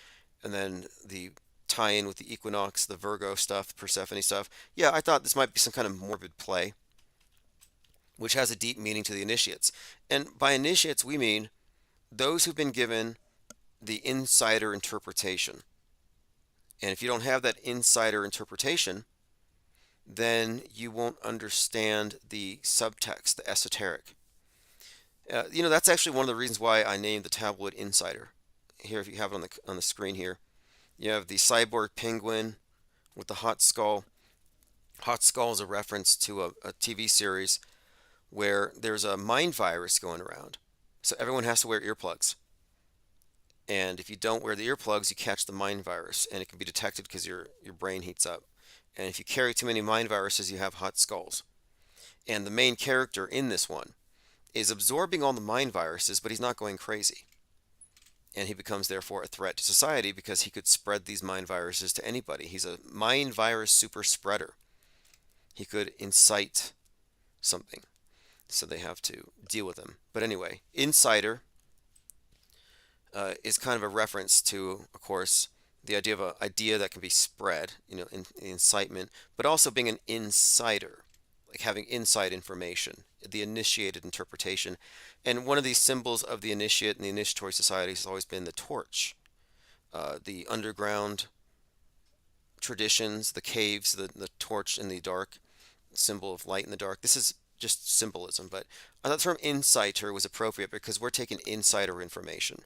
and then the tie-in with the equinox, the Virgo stuff, Persephone stuff. Yeah, I thought this might be some kind of morbid play, which has a deep meaning to the initiates. And by initiates, we mean those who've been given the insider interpretation. And if you don't have that insider interpretation, then you won't understand the subtext, the esoteric. That's actually one of the reasons why I named the tabloid Insider. Here, if you have it on the screen here, you have the cyborg penguin with the hot skull. Hot skull is a reference to a TV series where there's a mind virus going around. So everyone has to wear earplugs. And if you don't wear the earplugs, you catch the mind virus, and it can be detected because your brain heats up. And if you carry too many mind viruses, you have hot skulls. And the main character in this one is absorbing all the mind viruses, but he's not going crazy. And he becomes therefore a threat to society because he could spread these mind viruses to anybody. He's a mind virus super spreader. He could incite something, so they have to deal with him. But anyway, Insider is kind of a reference to, of course, the idea of an idea that can be spread, incitement, but also being an insider, like having inside information, the initiated interpretation. And one of these symbols of the initiate and the initiatory society has always been the torch, the underground traditions, the caves, the torch in the dark, symbol of light in the dark. This is just symbolism, but I thought the term insider was appropriate because we're taking insider information.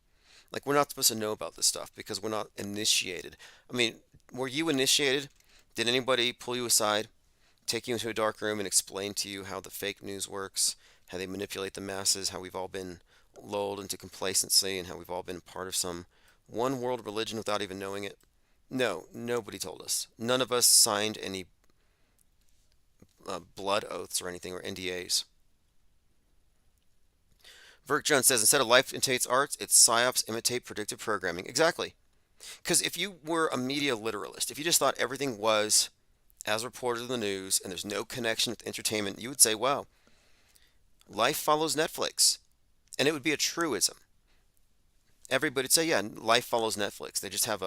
Like, we're not supposed to know about this stuff because we're not initiated. I mean, were you initiated? Did anybody pull you aside, take you into a dark room and explain to you how the fake news works, how they manipulate the masses, how we've all been lulled into complacency, and how we've all been part of some one world religion without even knowing it? No, nobody told us. None of us signed any blood oaths or anything, or NDAs. Virk Jones says instead of life imitates arts, it's psyops imitate predictive programming. Exactly. Because if you were a media literalist, if you just thought everything was as reported in the news and there's no connection with entertainment, you would say, wow, life follows Netflix. And it would be a truism. Everybody would say, yeah, life follows Netflix. They just have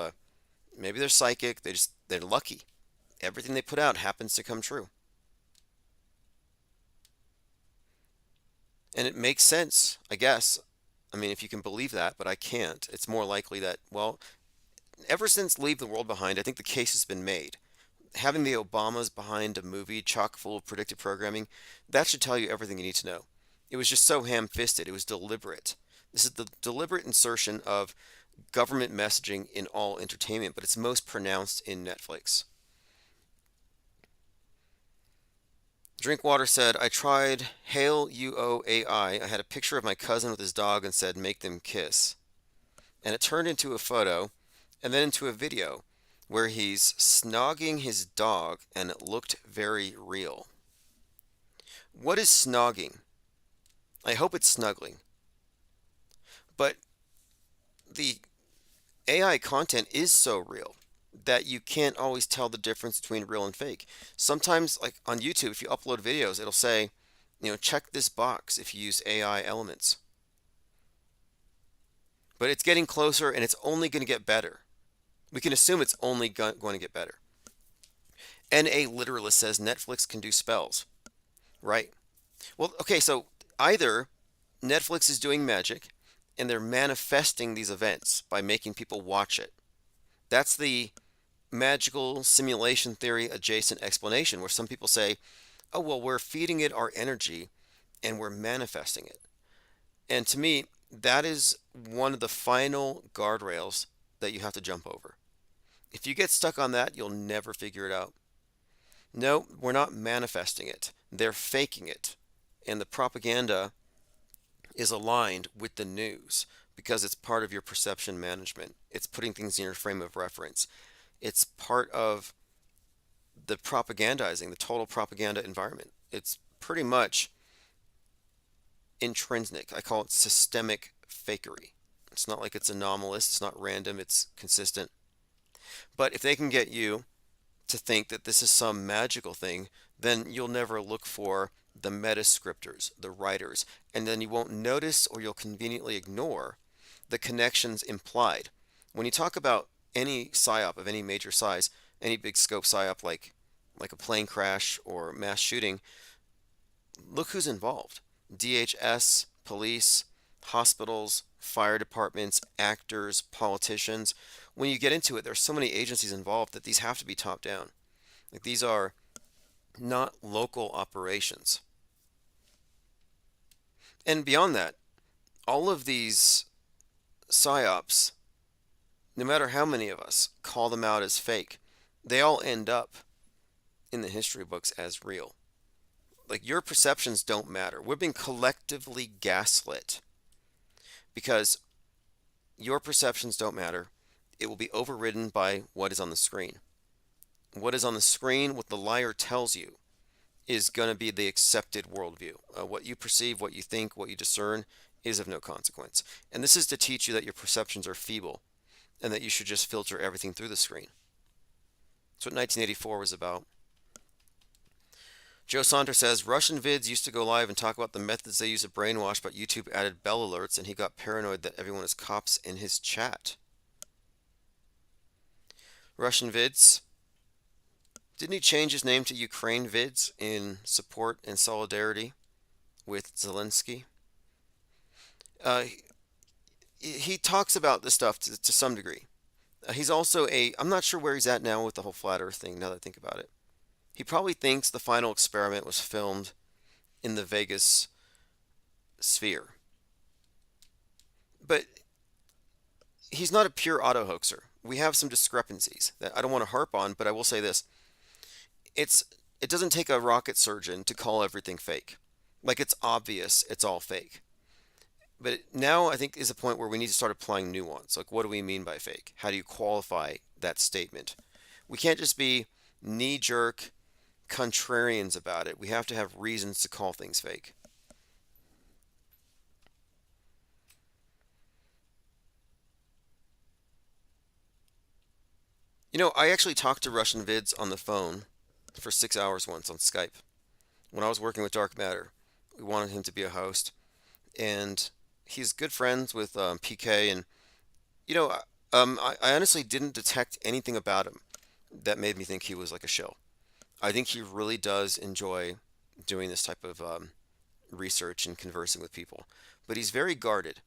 maybe they're psychic, they're lucky. Everything they put out happens to come true. And it makes sense, I guess. I mean, if you can believe that, but I can't. It's more likely that, well, ever since Leave the World Behind, I think the case has been made. Having the Obamas behind a movie chock full of predictive programming, that should tell you everything you need to know. It was just so ham-fisted. It was deliberate. This is the deliberate insertion of government messaging in all entertainment, but it's most pronounced in Netflix. Drinkwater said, I tried Hail UOAI. I had a picture of my cousin with his dog and said, make them kiss. And it turned into a photo and then into a video where he's snogging his dog and it looked very real. What is snogging? I hope it's snuggling. But the AI content is so real that you can't always tell the difference between real and fake. Sometimes, like on YouTube, if you upload videos, it'll say, check this box if you use AI elements. But it's getting closer and it's only going to get better. We can assume it's only going to get better. NA Literalist says Netflix can do spells. Right. Well, okay, so either Netflix is doing magic and they're manifesting these events by making people watch it. That's the magical simulation theory adjacent explanation where some people say, oh, well, we're feeding it our energy and we're manifesting it. And to me, that is one of the final guardrails that you have to jump over. If you get stuck on that, you'll never figure it out. No, we're not manifesting it. They're faking it. And the propaganda is aligned with the news because it's part of your perception management. It's putting things in your frame of reference. It's part of the propagandizing, the total propaganda environment. It's pretty much intrinsic. I call it systemic fakery. It's not like it's anomalous, it's not random, it's consistent. But if they can get you to think that this is some magical thing, then you'll never look for the meta scripters, the writers, and then you won't notice or you'll conveniently ignore the connections implied. When you talk about any psyop of any major size, any big scope psyop like a plane crash or mass shooting, look who's involved. DHS, police, hospitals, fire departments, actors, politicians. When you get into it, there's so many agencies involved that these have to be top down. Like these are not local operations. And beyond that, all of these psyops, no matter how many of us call them out as fake, they all end up in the history books as real. Like your perceptions don't matter. We're being collectively gaslit because your perceptions don't matter. It will be overridden by what is on the screen. What is on the screen, what the liar tells you, is going to be the accepted worldview. What you perceive, what you think, what you discern is of no consequence. And this is to teach you that your perceptions are feeble and that you should just filter everything through the screen. That's what 1984 was about. Joe Saunders says Russian vids used to go live and talk about the methods they use to brainwash, but YouTube added bell alerts and he got paranoid that everyone is cops in his chat. Russian vids. Didn't he change his name to Ukraine vids in support and solidarity with Zelensky? Uh, he talks about this stuff to some degree. He's also I'm not sure where he's at now with the whole flat earth thing now that I think about it. He probably thinks the final experiment was filmed in the Vegas sphere. But he's not a pure auto hoaxer. We have some discrepancies that I don't want to harp on, but I will say this. It's it doesn't take a rocket surgeon to call everything fake. Like it's obvious it's all fake. But now I think is a point where we need to start applying nuance. Like what do we mean by fake? How do you qualify that statement? We can't just be knee-jerk contrarians about it. We have to have reasons to call things fake. You know, I actually talked to Russian vids on the phone for 6 hours once on Skype. When I was working with Dark Matter, we wanted him to be a host, and he's good friends with PK, and you know, I honestly didn't detect anything about him that made me think he was like a shill. I think he really does enjoy doing this type of research and conversing with people, but he's very guarded.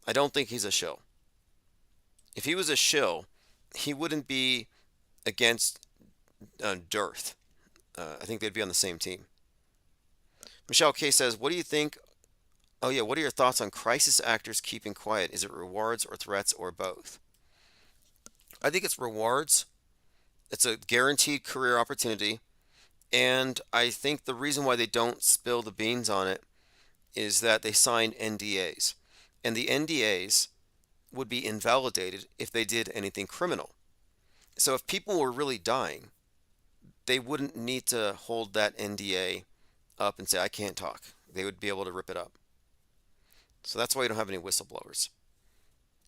I don't think he's a shill. If he was a shill, he wouldn't be against Dearth. I think they'd be on the same team. Michelle K says, "What do you think? Oh yeah, what are your thoughts on crisis actors keeping quiet? Is it rewards or threats or both?" I think it's rewards. It's a guaranteed career opportunity, and I think the reason why they don't spill the beans on it is that they signed NDAs, and the NDAs would be invalidated if they did anything criminal. So if people were really dying, they wouldn't need to hold that NDA up and say, I can't talk. They would be able to rip it up. So that's why you don't have any whistleblowers.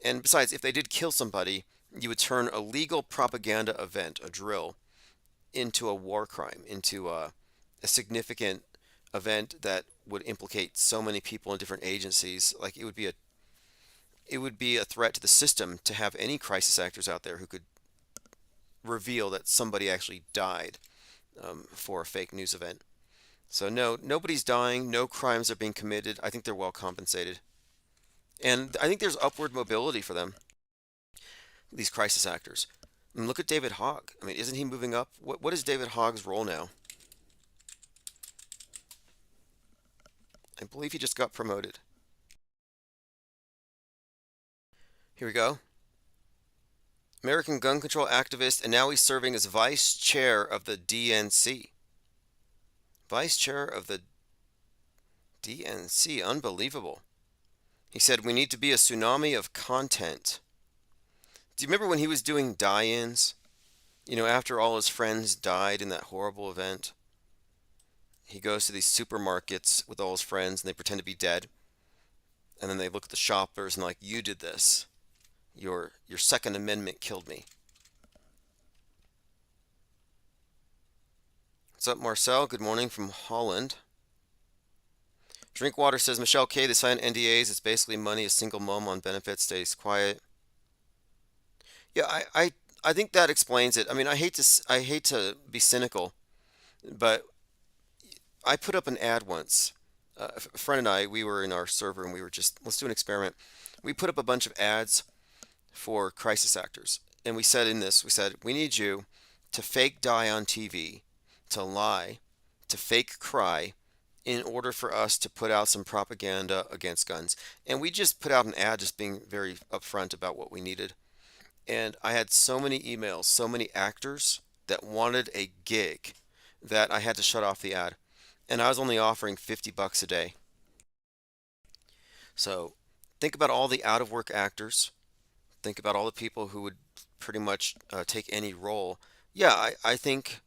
And besides, if they did kill somebody, you would turn a legal propaganda event, a drill, into a war crime, into a significant event that would implicate so many people in different agencies. Like it would be a threat to the system to have any crisis actors out there who could reveal that somebody actually died for a fake news event. So no, nobody's dying. No crimes are being committed. I think they're well compensated, and I think there's upward mobility for them. These crisis actors. I mean, look at David Hogg. I mean, isn't he moving up? What is David Hogg's role now? I believe he just got promoted. Here we go. American gun control activist, and now he's serving as vice chair of the DNC. Vice chair of the DNC, unbelievable. He said, we need to be a tsunami of content. Do you remember when he was doing die-ins? After all his friends died in that horrible event, he goes to these supermarkets with all his friends and they pretend to be dead. And then they look at the shoppers and like, you did this. Your Second Amendment killed me. What's up, Marcel? Good morning from Holland. Drinkwater says, Michelle K, they sign NDAs. It's basically money. A single mom on benefits stays quiet. Yeah, I think that explains it. I mean, I hate to be cynical, but I put up an ad once. A friend and I, we were in our server and we were just, let's do an experiment. We put up a bunch of ads for crisis actors. And we said in this, we said, we need you to fake die on TV, to lie, to fake cry, in order for us to put out some propaganda against guns. And we just put out an ad just being very upfront about what we needed. And I had so many emails, so many actors that wanted a gig that I had to shut off the ad. And I was only offering $50 a day. So think about all the out of work actors. Think about all the people who would pretty much take any role. Yeah, I think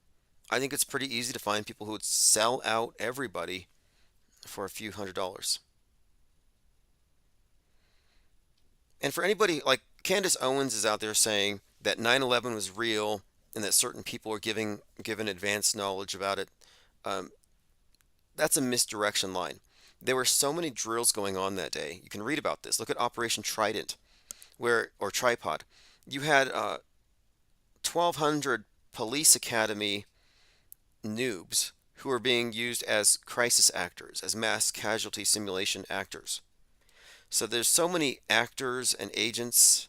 it's pretty easy to find people who would sell out everybody for a few $100s. And for anybody like Candace Owens is out there saying that 9/11 was real and that certain people are given advanced knowledge about it, um, that's a misdirection line. There were so many drills going on that day. You can read about this. Look at Operation Trident, or Tripod. You had 1,200 police academy noobs who are being used as crisis actors, as mass casualty simulation actors. So there's so many actors and agents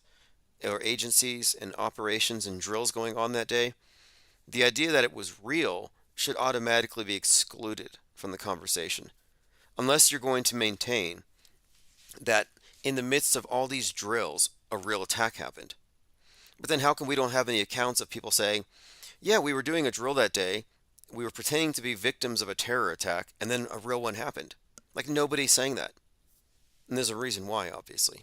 or agencies and operations and drills going on that day. The idea that it was real should automatically be excluded from the conversation, unless you're going to maintain that in the midst of all these drills, a real attack happened. But then how come we don't have any accounts of people saying, yeah, we were doing a drill that day, we were pretending to be victims of a terror attack, and then a real one happened? Like, nobody's saying that. And there's a reason why, obviously.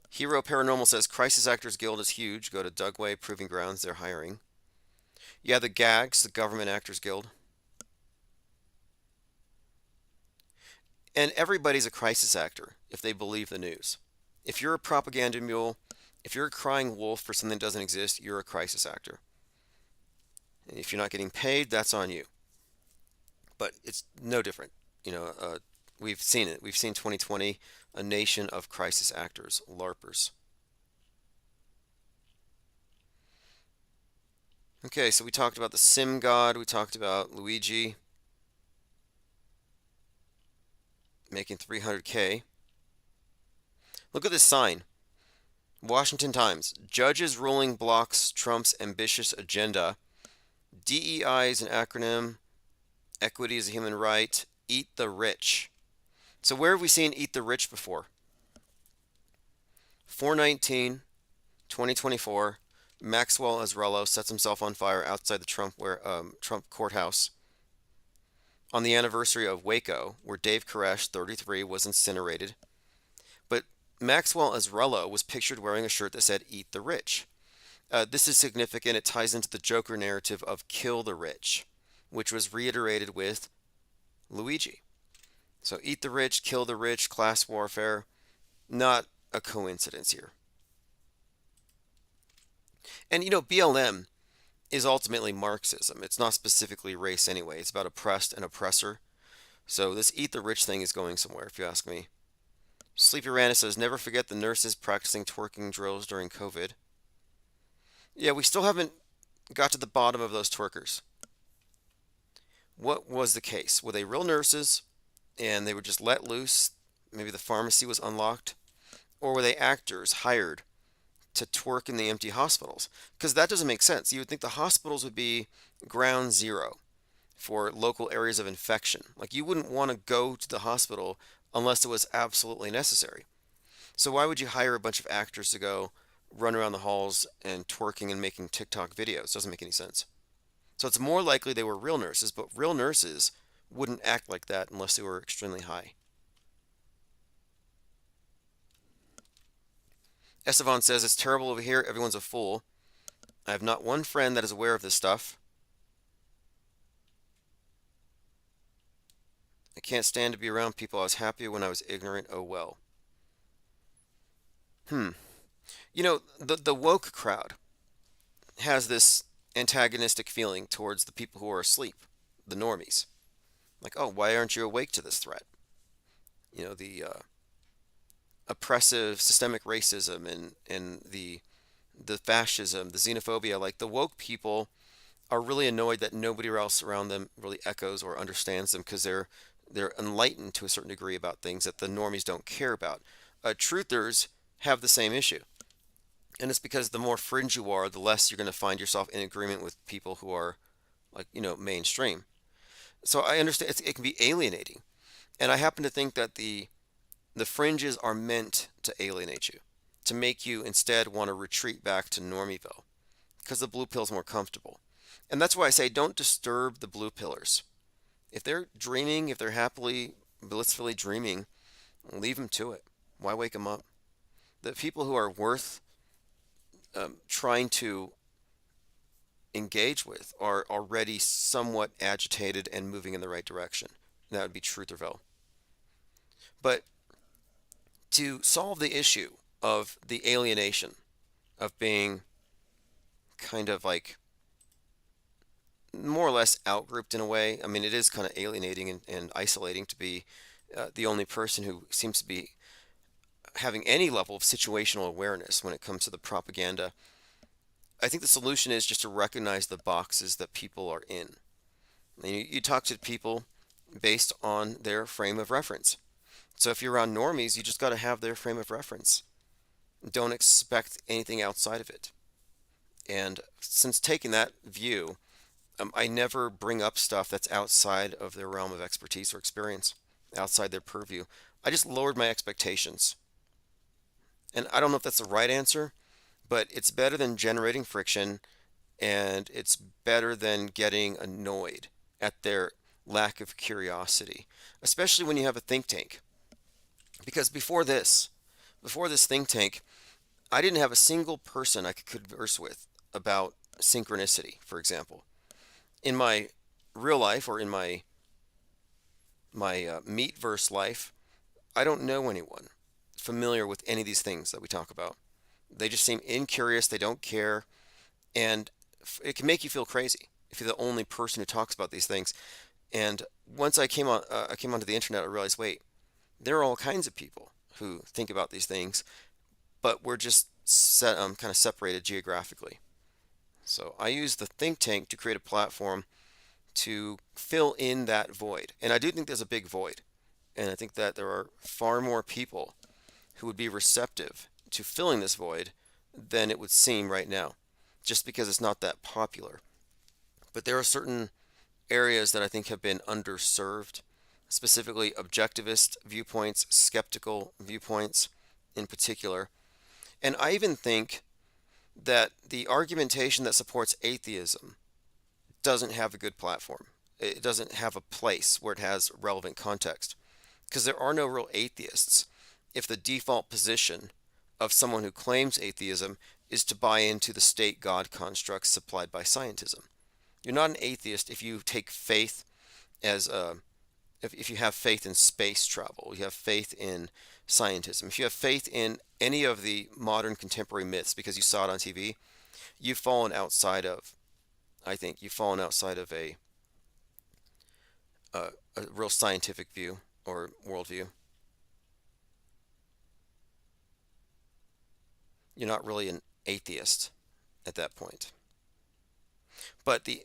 Hero Paranormal says, Crisis Actors Guild is huge. Go to Dugway Proving Grounds, they're hiring. Yeah, the GAGs, the Government Actors Guild. And everybody's a crisis actor if they believe the news. If you're a propaganda mule, if you're a crying wolf for something that doesn't exist, you're a crisis actor. And if you're not getting paid, that's on you. But it's no different. We've seen it. We've seen 2020, a nation of crisis actors, LARPers. Okay, so we talked about the Sim God. We talked about Luigi making 300K. Look at this sign. Washington Times. Judges ruling blocks Trump's ambitious agenda. DEI is an acronym. Equity is a human right. Eat the rich. So where have we seen eat the rich before? 4/19/2024. Maxwell Azrello sets himself on fire outside the Trump courthouse on the anniversary of Waco, where Dave Koresh, 33, was incinerated. But Maxwell Azrello was pictured wearing a shirt that said "Eat the Rich." This is significant. It ties into the Joker narrative of "Kill the Rich," which was reiterated with Luigi. So eat the rich, kill the rich, class warfare. Not a coincidence here. And BLM is ultimately Marxism. It's not specifically race anyway. It's about oppressed and oppressor. So this eat the rich thing is going somewhere, if you ask me. Sleepy Rana says, never forget the nurses practicing twerking drills during COVID. Yeah, we still haven't got to the bottom of those twerkers. What was the case? Were they real nurses and they were just let loose? Maybe the pharmacy was unlocked? Or were they actors hired to twerk in the empty hospitals? Because that doesn't make sense. You would think the hospitals would be ground zero for local areas of infection. Like, you wouldn't want to go to the hospital unless it was absolutely necessary. So why would you hire a bunch of actors to go run around the halls and twerking and making TikTok videos. Doesn't make any sense. So it's more likely they were real nurses, but real nurses wouldn't act like that unless they were extremely high. Estevan says, it's terrible over here. Everyone's a fool. I have not one friend that is aware of this stuff. I can't stand to be around people. I was happy when I was ignorant. Oh well. Hmm. The woke crowd has this antagonistic feeling towards the people who are asleep, the normies. Like, oh, why aren't you awake to this threat? The oppressive systemic racism and the fascism, the xenophobia. Like the woke people are really annoyed that nobody else around them really echoes or understands them because they're enlightened to a certain degree about things that the normies don't care about. Truthers have the same issue. And it's because the more fringe you are, the less you're going to find yourself in agreement with people who are like, mainstream. So I understand it can be alienating. And I happen to think that the fringes are meant to alienate you, to make you instead want to retreat back to Normieville because the blue pill's more comfortable. And that's why I say don't disturb the blue pillars. If they're dreaming, if they're happily, blissfully dreaming, leave them to it. Why wake them up? The people who are worth trying to engage with are already somewhat agitated and moving in the right direction. And that would be Trutherville. But to solve the issue of the alienation, of being kind of like more or less outgrouped in a way. I mean, it is kind of alienating and isolating to be the only person who seems to be having any level of situational awareness when it comes to the propaganda. I think the solution is just to recognize the boxes that people are in. And you talk to people based on their frame of reference. So if you're around normies, you just got to have their frame of reference. Don't expect anything outside of it. And since taking that view, I never bring up stuff that's outside of their realm of expertise or experience, outside their purview. I just lowered my expectations. And I don't know if that's the right answer, but it's better than generating friction and it's better than getting annoyed at their lack of curiosity, especially when you have a think tank. Because before this think tank, I didn't have a single person I could converse with about synchronicity, for example. In my real life or in my meatverse life, I don't know anyone familiar with any of these things that we talk about. They just seem incurious, they don't care, and it can make you feel crazy if you're the only person who talks about these things. And once I came onto the internet, I realized, wait, there are all kinds of people who think about these things, but we're just kind of separated geographically. So I use the think tank to create a platform to fill in that void. And I do think there's a big void. And I think that there are far more people who would be receptive to filling this void than it would seem right now, just because it's not that popular. But there are certain areas that I think have been underserved, specifically objectivist viewpoints, skeptical viewpoints in particular. And I even think that the argumentation that supports atheism doesn't have a good platform. It doesn't have a place where it has relevant context. Because there are no real atheists if the default position of someone who claims atheism is to buy into the state God constructs supplied by scientism. You're not an atheist if you take faith as a if you have faith in space travel, you have faith in scientism, if you have faith in any of the modern contemporary myths because you saw it on TV, you've fallen outside of, I think, you've fallen outside of a real scientific view or worldview. You're not really an atheist at that point. But the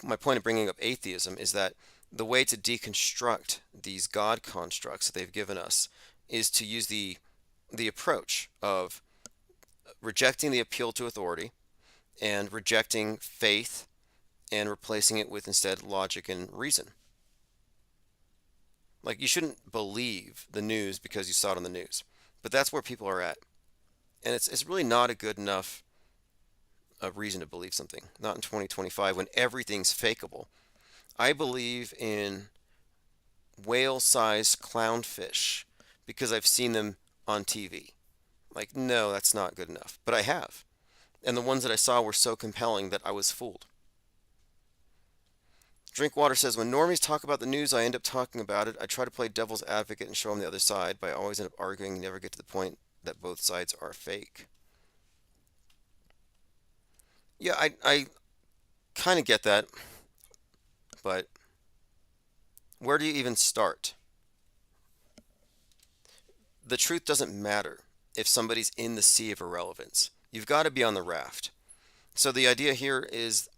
my point of bringing up atheism is that the way to deconstruct these God constructs that they've given us is to use the approach of rejecting the appeal to authority and rejecting faith and replacing it with instead logic and reason. Like you shouldn't believe the news because you saw it on the news, but that's where people are at. And it's really not a good enough reason to believe something. Not in 2025 when everything's fakeable. I believe in whale-sized clownfish because I've seen them on TV. Like, no, that's not good enough. But I have. And the ones that I saw were so compelling that I was fooled. Drinkwater says, when normies talk about the news, I end up talking about it. I try to play devil's advocate and show them the other side, but I always end up arguing and never get to the point that both sides are fake. Yeah, I kind of get that, but where do you even start? The truth doesn't matter if somebody's in the sea of irrelevance. You've got to be on the raft. So the idea here is,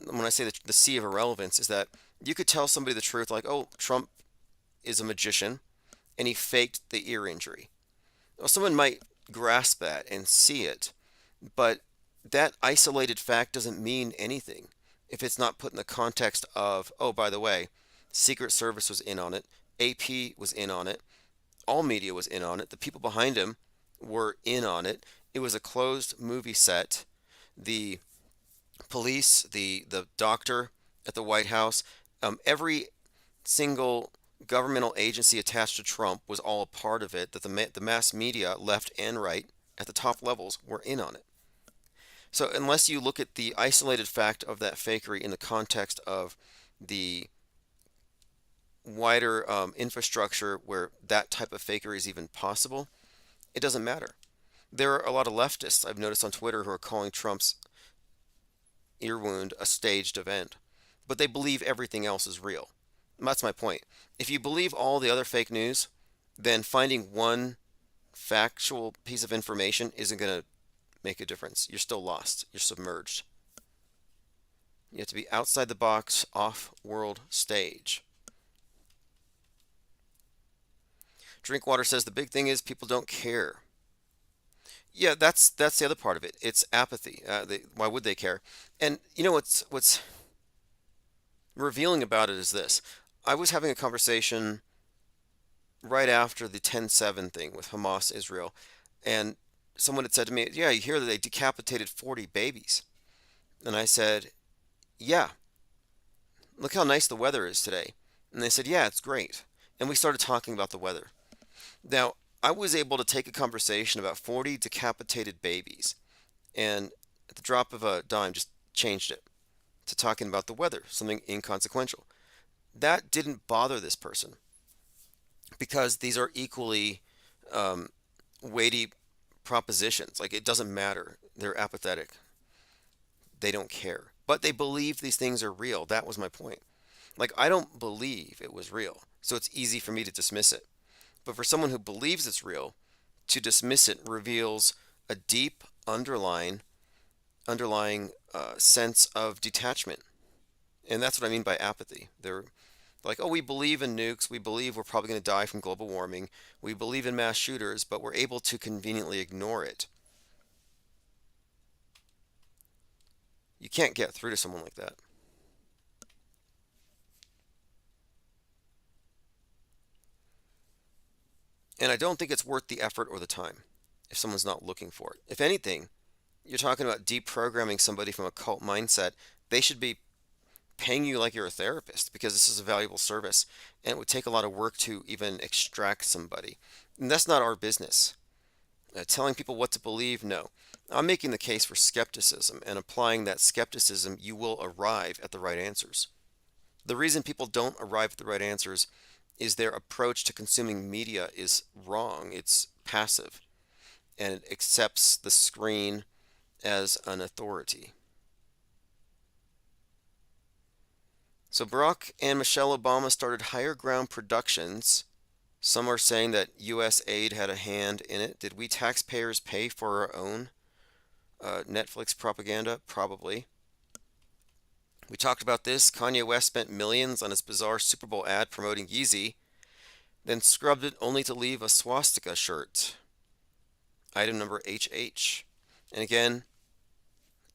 when I say the sea of irrelevance, is that you could tell somebody the truth, like, oh, Trump is a magician and he faked the ear injury. Well, someone might grasp that and see it, but that isolated fact doesn't mean anything if it's not put in the context of, oh, by the way, Secret Service was in on it, AP was in on it, all media was in on it, the people behind him were in on it. It was a closed movie set. The police, the doctor at the White House, every single governmental agency attached to Trump was all a part of it. That the mass media, left and right, at the top levels, were in on it. So unless you look at the isolated fact of that fakery in the context of the wider infrastructure where that type of fakery is even possible, it doesn't matter. There are a lot of leftists I've noticed on Twitter who are calling Trump's ear wound a staged event, but they believe everything else is real. That's my point. If you believe all the other fake news, then finding one factual piece of information isn't going to make a difference. You're still lost. You're submerged. You have to be outside the box, off-world stage. Drinkwater says the big thing is people don't care. Yeah, that's the other part of it. It's apathy. Why would they care? And you know what's revealing about it is this. I was having a conversation right after the 10/7 thing with Hamas Israel, and someone had said to me, "Yeah, you hear that they decapitated 40 babies?" And I said, "Yeah, look how nice the weather is today." And they said, "Yeah, it's great." And we started talking about the weather. Now, I was able to take a conversation about 40 decapitated babies, and at the drop of a dime, just changed it to talking about the weather, something inconsequential. That didn't bother this person because these are equally um, weighty propositions. Like, it doesn't matter. They're apathetic. They don't care. But they believe these things are real. That was my point. Like, I don't believe it was real, so it's easy for me to dismiss it. But for someone who believes it's real, to dismiss it reveals a deep underlying sense of detachment. And that's what I mean by apathy. They're like, oh, we believe in nukes. We believe we're probably going to die from global warming. We believe in mass shooters, but we're able to conveniently ignore it. You can't get through to someone like that. And I don't think it's worth the effort or the time if someone's not looking for it. If anything, you're talking about deprogramming somebody from a cult mindset. They should be paying you like you're a therapist because this is a valuable service and it would take a lot of work to even extract somebody. And that's not our business. Telling people what to believe, no. I'm making the case for skepticism, and applying that skepticism, you will arrive at the right answers. The reason people don't arrive at the right answers is their approach to consuming media is wrong. It's passive, and it accepts the screen as an authority. So Barack and Michelle Obama started Higher Ground Productions. Some are saying that U.S. aid had a hand in it. Did we taxpayers pay for our own Netflix propaganda? Probably. We talked about this. Kanye West spent millions on his bizarre Super Bowl ad promoting Yeezy, then scrubbed it only to leave a swastika shirt. Item number HH. And again,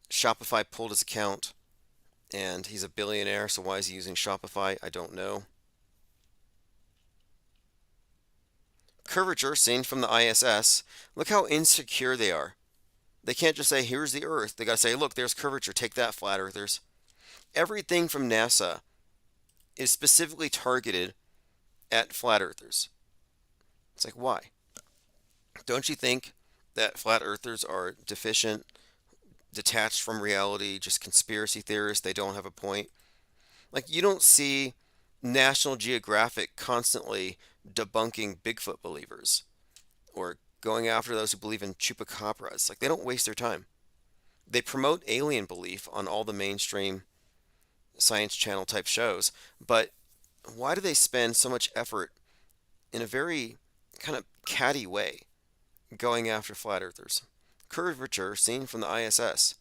Shopify pulled his account, and he's a billionaire, so why is he using Shopify? I don't know. Curvature seen from the ISS. Look how insecure they are. They can't just say, here's the Earth. They got to say, look, there's curvature. Take that, flat earthers. Everything from NASA is specifically targeted at flat earthers. It's like, why? Don't you think that flat earthers are deficient, detached from reality, just conspiracy theorists? They don't have a point. Like, you don't see National Geographic constantly debunking Bigfoot believers or going after those who believe in chupacabras. Like, they don't waste their time. They promote alien belief on all the mainstream Science Channel type shows, but why do they spend so much effort in a very kind of catty way going after flat earthers? Curvature seen from the ISS.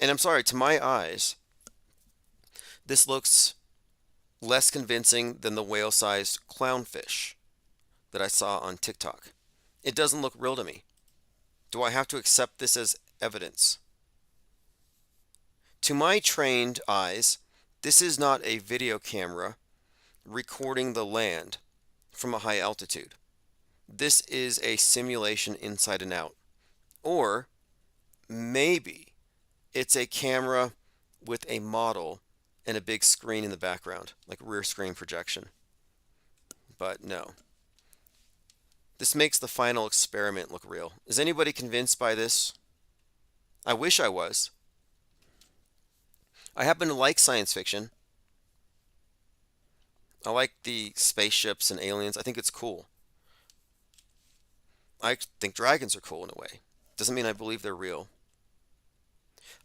And I'm sorry, to my eyes, this looks less convincing than the whale sized clownfish that I saw on TikTok. It doesn't look real to me. Do I have to accept this as evidence? To my trained eyes, this is not a video camera recording the land from a high altitude. This is a simulation inside and out. Or maybe it's a camera with a model and a big screen in the background, like rear screen projection. But no. This makes the final experiment look real. Is anybody convinced by this? I wish I was. I happen to like science fiction. I like the spaceships and aliens. I think it's cool. I think dragons are cool in a way. Doesn't mean I believe they're real.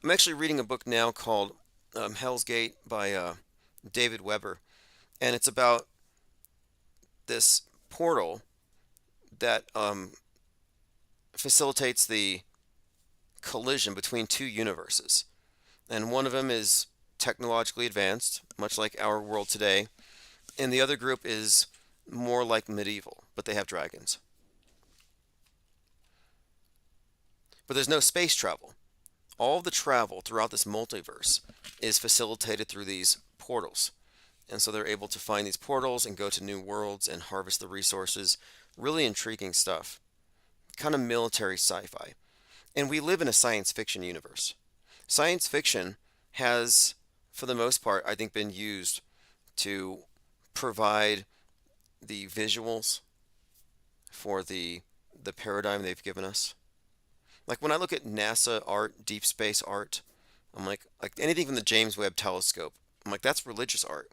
I'm actually reading a book now called Hell's Gate by David Weber, and it's about this portal that facilitates the collision between two universes. And one of them is technologically advanced, much like our world today, and the other group is more like medieval, but they have dragons. But there's no space travel. All of the travel throughout this multiverse is facilitated through these portals. And so they're able to find these portals and go to new worlds and harvest the resources. Really intriguing stuff. Kind of military sci-fi. And we live in a science fiction universe. Science fiction has, for the most part, I think, been used to provide the visuals for the paradigm they've given us. Like when I look at NASA art, deep space art, I'm like anything from the James Webb Telescope, I'm like, that's religious art.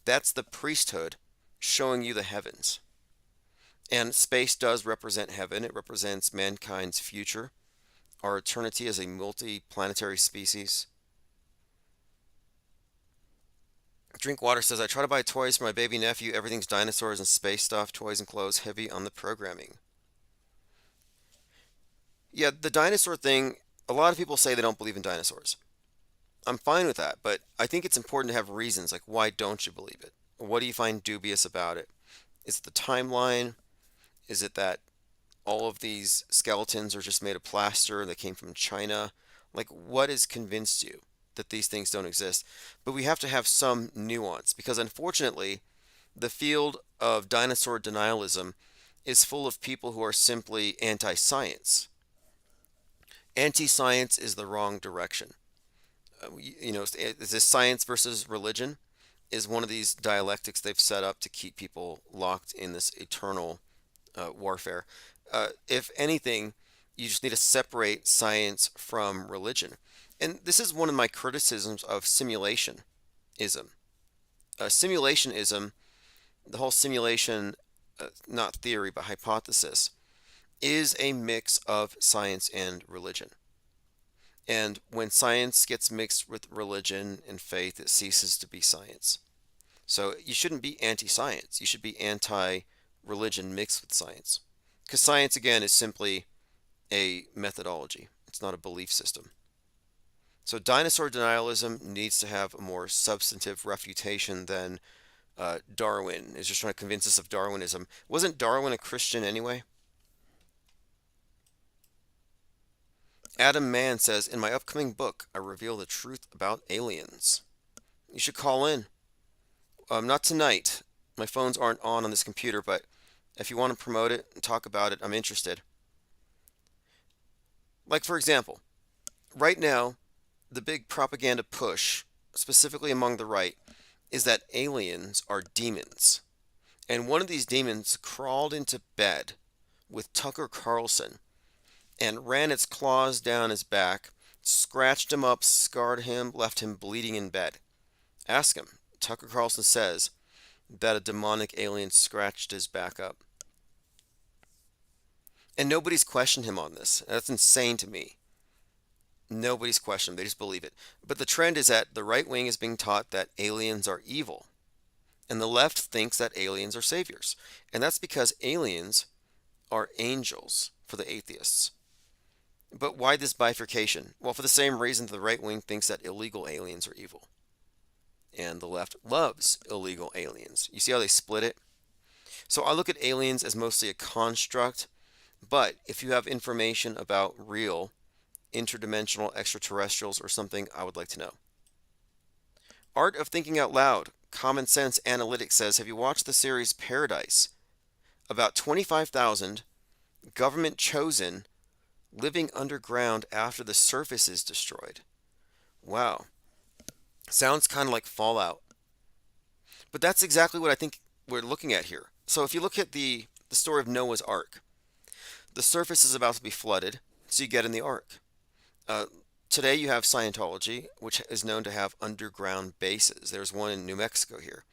That's the priesthood showing you the heavens. And space does represent heaven. It represents mankind's future, our eternity as a multi-planetary species. Drinkwater says, I try to buy toys for my baby nephew. Everything's dinosaurs and space stuff, toys and clothes, heavy on the programming. Yeah, the dinosaur thing, a lot of people say they don't believe in dinosaurs. I'm fine with that, but I think it's important to have reasons, like why don't you believe it? What do you find dubious about it? Is it the timeline? Is it that all of these skeletons are just made of plaster and they came from China? Like, what has convinced you that these things don't exist? But we have to have some nuance because unfortunately, the field of dinosaur denialism is full of people who are simply anti-science. Anti-science is the wrong direction. This science versus religion is one of these dialectics they've set up to keep people locked in this eternal warfare. If anything, you just need to separate science from religion. And this is one of my criticisms of simulationism. Simulationism, the whole simulation, not theory, but hypothesis, is a mix of science and religion. And when science gets mixed with religion and faith, it ceases to be science. So you shouldn't be anti-science. You should be anti-religion mixed with science. Because science, again, is simply a methodology. It's not a belief system. So dinosaur denialism needs to have a more substantive refutation than Darwin is just trying to convince us of Darwinism. Wasn't Darwin a Christian anyway? Adam Mann says, in my upcoming book, I reveal the truth about aliens. You should call in. Not tonight. My phones aren't on this computer, but If you want to promote it and talk about it, I'm interested. Like, for example, right now, the big propaganda push, specifically among the right, is that aliens are demons. And one of these demons crawled into bed with Tucker Carlson and ran its claws down his back, scratched him up, scarred him, left him bleeding in bed. Ask him. Tucker Carlson says that a demonic alien scratched his back up. And nobody's questioned him on this. That's insane to me. Nobody's questioned. They just believe it. But the trend is that the right wing is being taught that aliens are evil, and the left thinks that aliens are saviors. And that's because aliens are angels for the atheists. But why this bifurcation? Well, for the same reason the right wing thinks that illegal aliens are evil, and the left loves illegal aliens. You see how they split it? So I look at aliens as mostly a construct, but if you have information about real interdimensional extraterrestrials or something, I would like to know. Art of Thinking Out Loud, Common Sense Analytics says, have you watched the series Paradise? About 25,000 government chosen living underground after the surface is destroyed. Wow. Sounds kind of like Fallout. But that's exactly what I think we're looking at here. So if you look at the story of Noah's Ark, the surface is about to be flooded, so you get in the ark. Uh, Today you have Scientology, which is known to have underground bases. There's one in New Mexico here,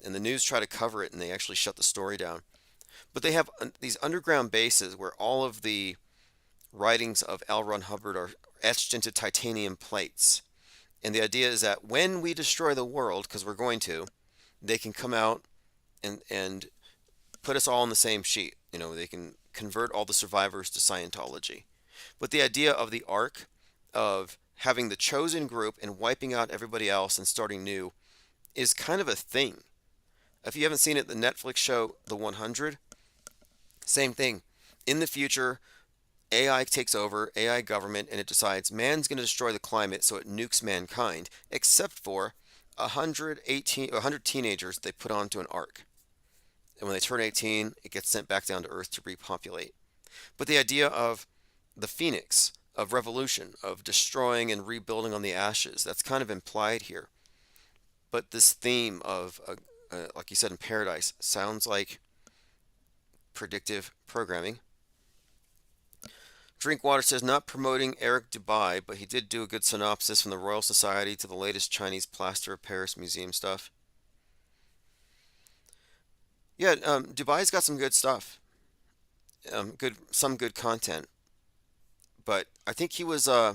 and the news try to cover it, and they actually shut the story down. But they have these underground bases where all of the writings of L. Ron Hubbard are etched into titanium plates. And the idea is that when we destroy the world, because we're going to, they can come out and put us all on the same sheet. You know, they can convert all the survivors to Scientology. But the idea of the ark, of having the chosen group and wiping out everybody else and starting new, is kind of a thing. If you haven't seen it, the Netflix show The 100, same thing. In the future, AI takes over, AI government, and it decides man's going to destroy the climate, so it nukes mankind, except for 100 teenagers they put onto an ark. And when they turn 18, it gets sent back down to Earth to repopulate. But the idea of the phoenix, of revolution, of destroying and rebuilding on the ashes, that's kind of implied here. But this theme of, like you said in Paradise, sounds like predictive programming. Drinkwater says, not promoting Eric Dubai, but he did do a good synopsis from the Royal Society to the latest Chinese plaster of Paris museum stuff. Yeah, Dubai's got some good stuff, some good content. But I think he was, I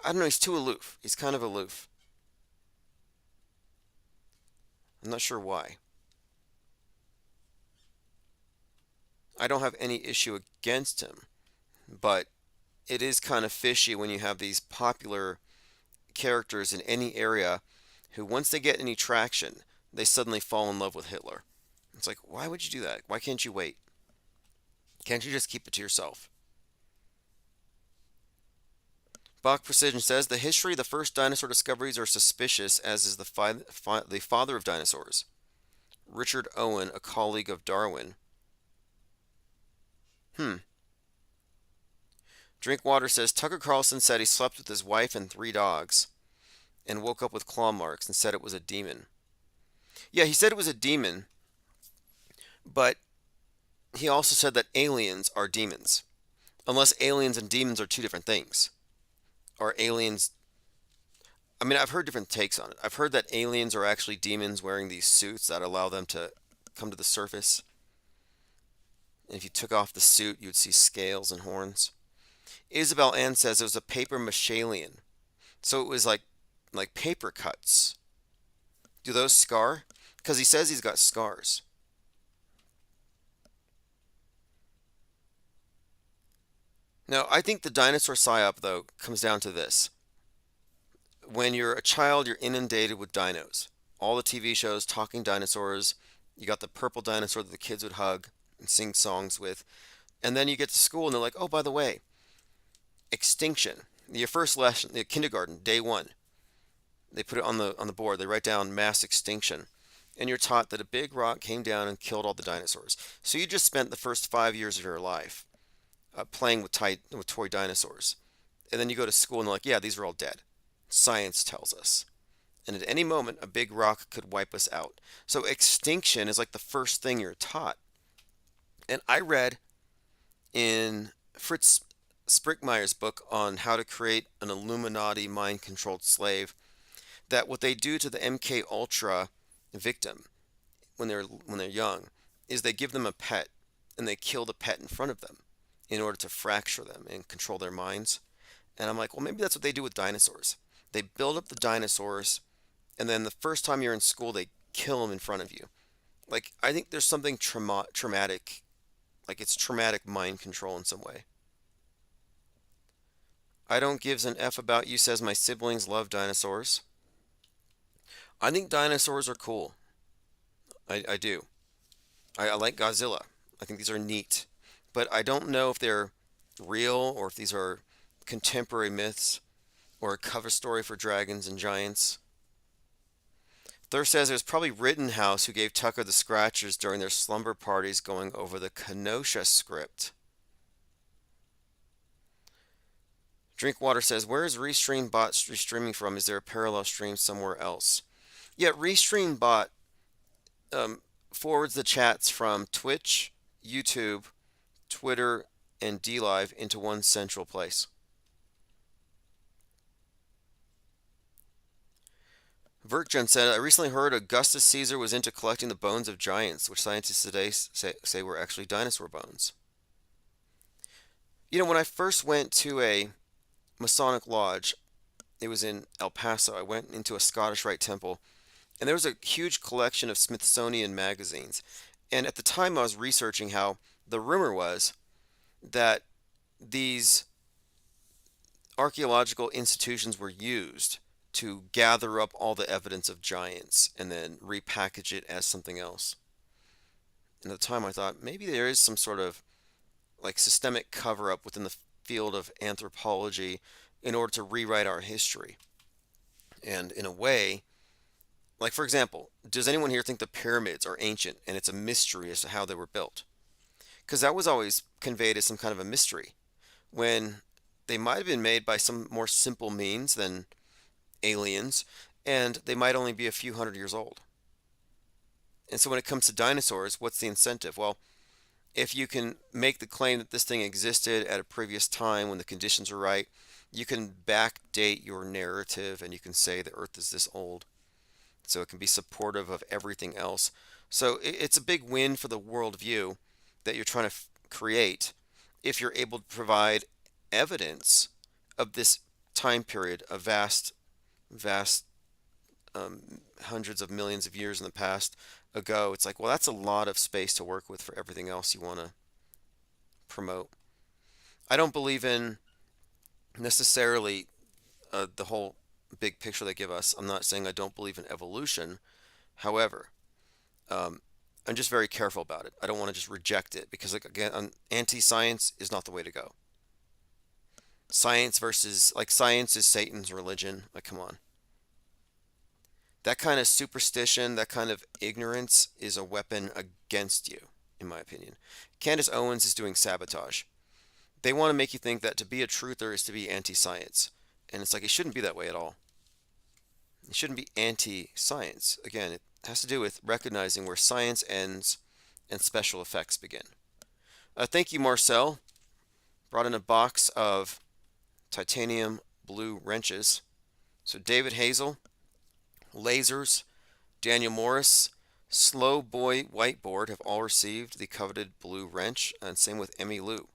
don't know, he's too aloof. He's kind of aloof. I'm not sure why. I don't have any issue against him, but it is kind of fishy when you have these popular characters in any area who, once they get any traction, they suddenly fall in love with Hitler. It's like, why would you do that? Why can't you wait? Can't you just keep it to yourself? Bach Precision says the history of the first dinosaur discoveries are suspicious, as is the father of dinosaurs, Richard Owen, a colleague of Darwin. Hmm. Drinkwater says Tucker Carlson said he slept with his wife and 3 dogs and woke up with claw marks and said it was a demon. Yeah, he said it was a demon, but he also said that aliens are demons. Unless aliens and demons are two different things. Or aliens. I mean, I've heard different takes on it. I've heard that aliens are actually demons wearing these suits that allow them to come to the surface. And if you took off the suit, you'd see scales and horns. Isabel Ann says it was a paper mache alien. So it was like paper cuts. Do those scar? Because he says he's got scars. Now, I think the dinosaur psyop, though, comes down to this. When you're a child, you're inundated with dinos. All the TV shows, talking dinosaurs. You got the purple dinosaur that the kids would hug and sing songs with. And then you get to school and they're like, oh, by the way, extinction. Your first lesson, the kindergarten, day one. They put it on the board. They write down mass extinction. and you're taught that a big rock came down and killed all the dinosaurs. So you just spent the first 5 years of your life playing with toy dinosaurs. And then you go to school and they're like, yeah, these are all dead. Science tells us. And at any moment, a big rock could wipe us out. So extinction is like the first thing you're taught. And I read in Fritz Sprickmeyer's book on how to create an Illuminati mind-controlled slave that what they do to the MK Ultra victim when they're young is they give them a pet and they kill the pet in front of them in order to fracture them and control their minds. And I'm like, well, maybe that's what they do with dinosaurs. They build up the dinosaurs, and then the first time you're in school, they kill them in front of you. Like, I think there's something traumatic, like it's traumatic mind control in some way. I don't gives an F about you says my siblings love dinosaurs. I think dinosaurs are cool. I do. I like Godzilla. I think these are neat. But I don't know if they're real or if these are contemporary myths or a cover story for dragons and giants. Thur says it was probably Rittenhouse who gave Tucker the scratchers during their slumber parties going over the Kenosha script. Drinkwater says, where is Restream Bot streaming from? Is there a parallel stream somewhere else? Yeah, Restream Bot forwards the chats from Twitch, YouTube, Twitter, and DLive into one central place. Vertgen said, I recently heard Augustus Caesar was into collecting the bones of giants, which scientists today say were actually dinosaur bones. You know, when I first went to a Masonic lodge, it was in El Paso. I went into a Scottish Rite temple, and there was a huge collection of Smithsonian magazines. And at the time, I was researching how the rumor was that these archaeological institutions were used to gather up all the evidence of giants and then repackage it as something else. And at the time, I thought maybe there is some sort of like systemic cover up within the field of anthropology in order to rewrite our history. And in a way, like for example, does anyone here think the pyramids are ancient and it's a mystery as to how they were built? Because that was always conveyed as some kind of a mystery when they might have been made by some more simple means than aliens, and they might only be a few hundred years old. And so when it comes to dinosaurs, what's the incentive? Well, if you can make the claim that this thing existed at a previous time when the conditions are right, you can backdate your narrative and you can say the earth is this old. So it can be supportive of everything else. So it's a big win for the worldview that you're trying to create if you're able to provide evidence of this time period, a vast hundreds of millions of years in the past ago. It's like, well, that's a lot of space to work with for everything else you want to promote. I don't believe in necessarily the whole big picture they give us. I'm not saying I don't believe in evolution. However, um, I'm just very careful about it. I don't want to just reject it because, like, again, anti-science is not the way to go. Science versus, like, science is Satan's religion. Like, come on. That kind of superstition, that kind of ignorance is a weapon against you, in my opinion. Candace Owens is doing sabotage. They want to make you think that to be a truther is to be anti-science. And it's like, it shouldn't be that way at all. It shouldn't be anti-science. Again, it has to do with recognizing where science ends and special effects begin. Thank you, Marcel. Brought in a box of titanium blue wrenches. So David Hazel, lasers, Daniel Morris, Slow Boy Whiteboard have all received the coveted blue wrench, and same with Emmy Lou.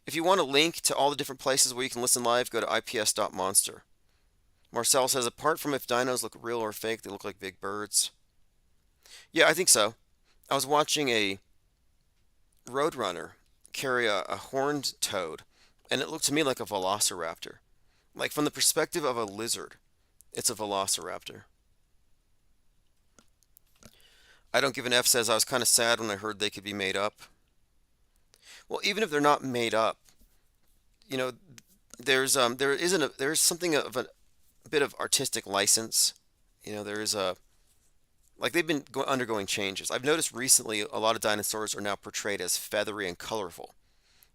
If you want a link to all the different places where you can listen live, go to ips.monster. Marcel says, apart from if dinos look real or fake, they look like big birds. Yeah, I think so. I was watching a roadrunner carry a horned toad, and it looked to me like a velociraptor. Like from the perspective of a lizard, it's a velociraptor. I don't give an F says I was kind of sad when I heard they could be made up. Well, even if they're not made up, you know, there is something of bit of artistic license. There is a like they've been undergoing changes. I've noticed recently a lot of dinosaurs are now portrayed as feathery and colorful,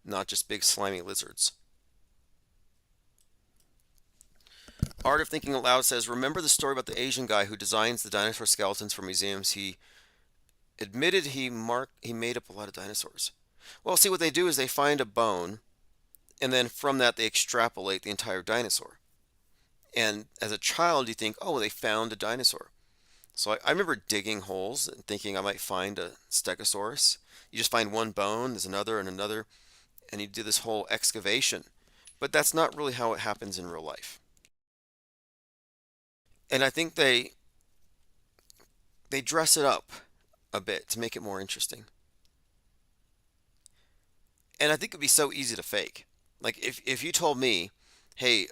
not just big slimy lizards. Art of Thinking Aloud says, remember the story about the Asian guy who designs the dinosaur skeletons for museums? He admitted he made up a lot of dinosaurs. Well, see, what they do is they find a bone, and then from that they extrapolate the entire dinosaur. And as a child, you think, oh, they found a dinosaur. So I remember digging holes and thinking I might find a stegosaurus. You just find one bone, there's another and another, and you do this whole excavation. But that's not really how it happens in real life. And I think they dress it up a bit to make it more interesting. And I think it'd be so easy to fake. Like if you told me, hey,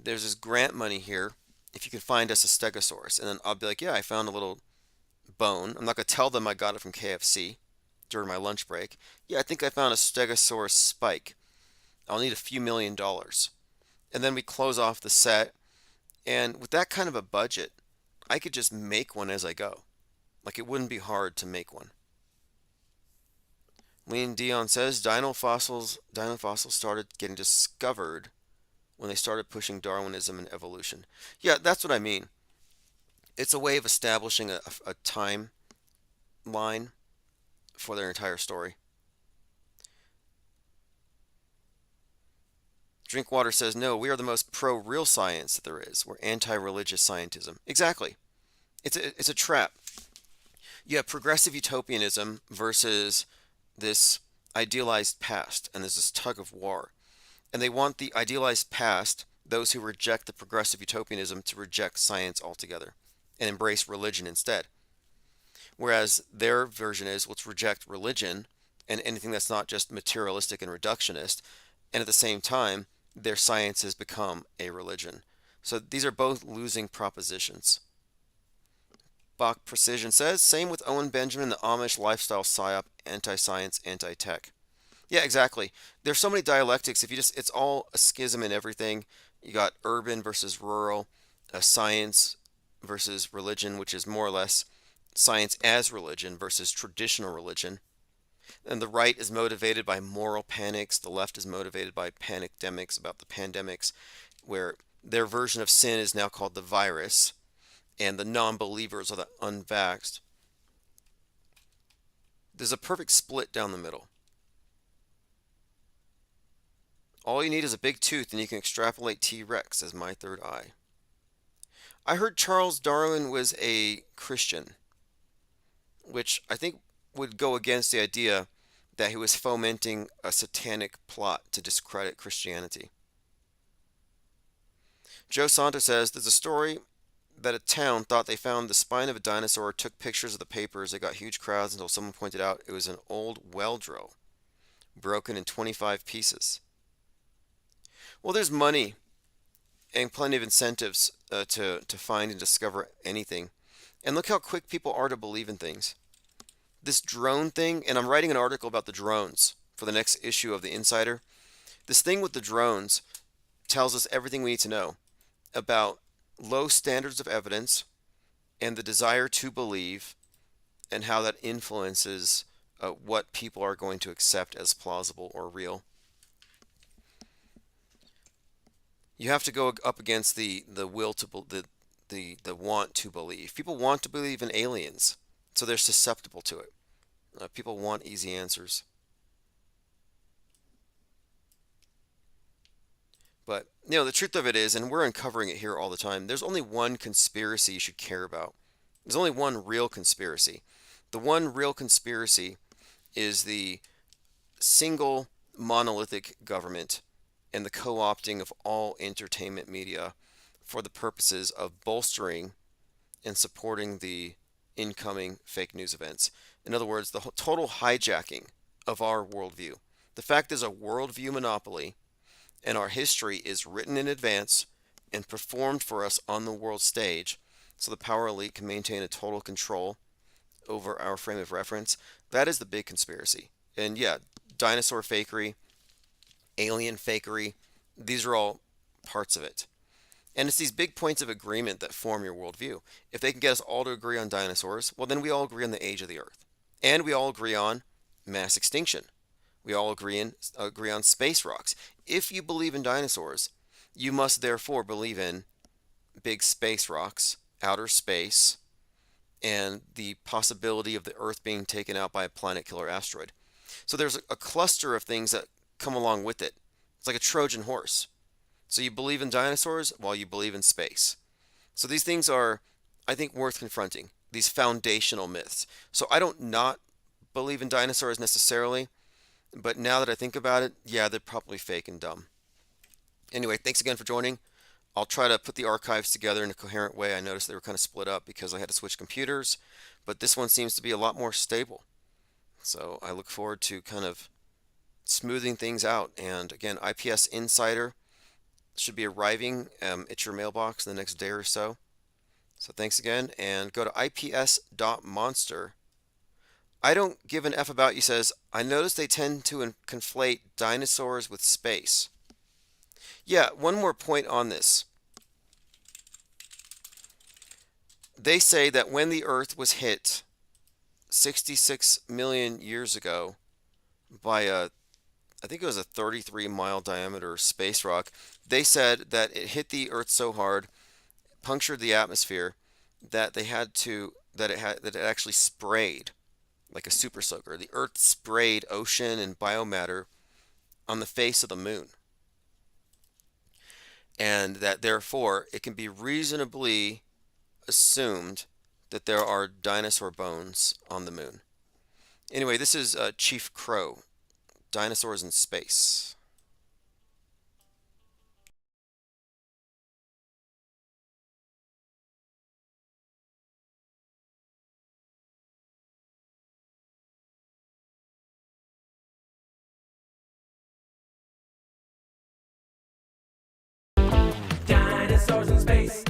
there's this grant money here, if you could find us a stegosaurus, and then I'll be like, yeah, I found a little bone. I'm not gonna tell them I got it from KFC during my lunch break. Yeah, I think I found a stegosaurus spike. I'll need a few $1 million. And then we close off the set, and with that kind of a budget, I could just make one as I go. Like it wouldn't be hard to make one. Lean Dion says dino fossils started getting discovered when they started pushing Darwinism and evolution. Yeah, that's what I mean. It's a way of establishing a timeline for their entire story. Drinkwater says, no, we are the most pro-real science that there is. We're anti-religious scientism. Exactly. It's a trap. You have progressive utopianism versus this idealized past, and there's this tug of war. And they want the idealized past, those who reject the progressive utopianism, to reject science altogether and embrace religion instead. Whereas their version is, let's reject religion and anything that's not just materialistic and reductionist, and at the same time, their science has become a religion. So these are both losing propositions. Bach Precision says, same with Owen Benjamin, the Amish lifestyle psyop, anti-science, anti-tech. Yeah, exactly. There's so many dialectics. It's all a schism in everything. You got urban versus rural, science versus religion, which is more or less science as religion versus traditional religion. And the right is motivated by moral panics. The left is motivated by panicdemics about the pandemics, where their version of sin is now called the virus, and the non-believers are the unvaxxed. There's a perfect split down the middle. All you need is a big tooth and you can extrapolate T-Rex as my third eye. I heard Charles Darwin was a Christian, which I think would go against the idea that he was fomenting a satanic plot to discredit Christianity. Joe Santos says, there's a story that a town thought they found the spine of a dinosaur, took pictures of the papers, they got huge crowds until someone pointed out it was an old well drill, broken in 25 pieces. Well, there's money and plenty of incentives to find and discover anything. And look how quick people are to believe in things. This drone thing, and I'm writing an article about the drones for the next issue of The Insider. This thing with the drones tells us everything we need to know about low standards of evidence and the desire to believe and how that influences what people are going to accept as plausible or real. You have to go up against the will to the want to believe. People want to believe in aliens, so they're susceptible to it. People want easy answers. But, the truth of it is, and we're uncovering it here all the time, there's only one conspiracy you should care about. There's only one real conspiracy. The one real conspiracy is the single monolithic government and the co-opting of all entertainment media for the purposes of bolstering and supporting the incoming fake news events. In other words, the total hijacking of our worldview. The fact is a worldview monopoly, and our history is written in advance and performed for us on the world stage, so the power elite can maintain a total control over our frame of reference. That is the big conspiracy. And yeah, dinosaur fakery, alien fakery, these are all parts of it. And it's these big points of agreement that form your worldview. If they can get us all to agree on dinosaurs, well, then we all agree on the age of the Earth. And we all agree on mass extinction. We all agree on space rocks. If you believe in dinosaurs, you must therefore believe in big space rocks, outer space, and the possibility of the Earth being taken out by a planet killer asteroid. So there's a cluster of things that come along with it. It's like a Trojan horse. So you believe in dinosaurs while you believe in space. So these things are, I think, worth confronting, these foundational myths. So I don't not believe in dinosaurs necessarily, but now that I think about it, yeah, they're probably fake and dumb. Anyway, thanks again for joining. I'll try to put the archives together in a coherent way. I noticed they were kind of split up because I had to switch computers, but this one seems to be a lot more stable. So I look forward to kind of smoothing things out. And again, IPS Insider should be arriving at your mailbox in the next day or so. So thanks again, and go to ips.monster. I don't give an F about you says, I notice they tend to conflate dinosaurs with space. Yeah, one more point on this. They say that when the Earth was hit 66 million years ago by I think it was a 33-mile diameter space rock, they said that it hit the Earth so hard, punctured the atmosphere, that it actually sprayed like a super soaker. The Earth sprayed ocean and biomatter on the face of the moon, and that therefore it can be reasonably assumed that there are dinosaur bones on the moon. Anyway, this is Chief Crow, Dinosaurs in Space. Dinosaurs in space.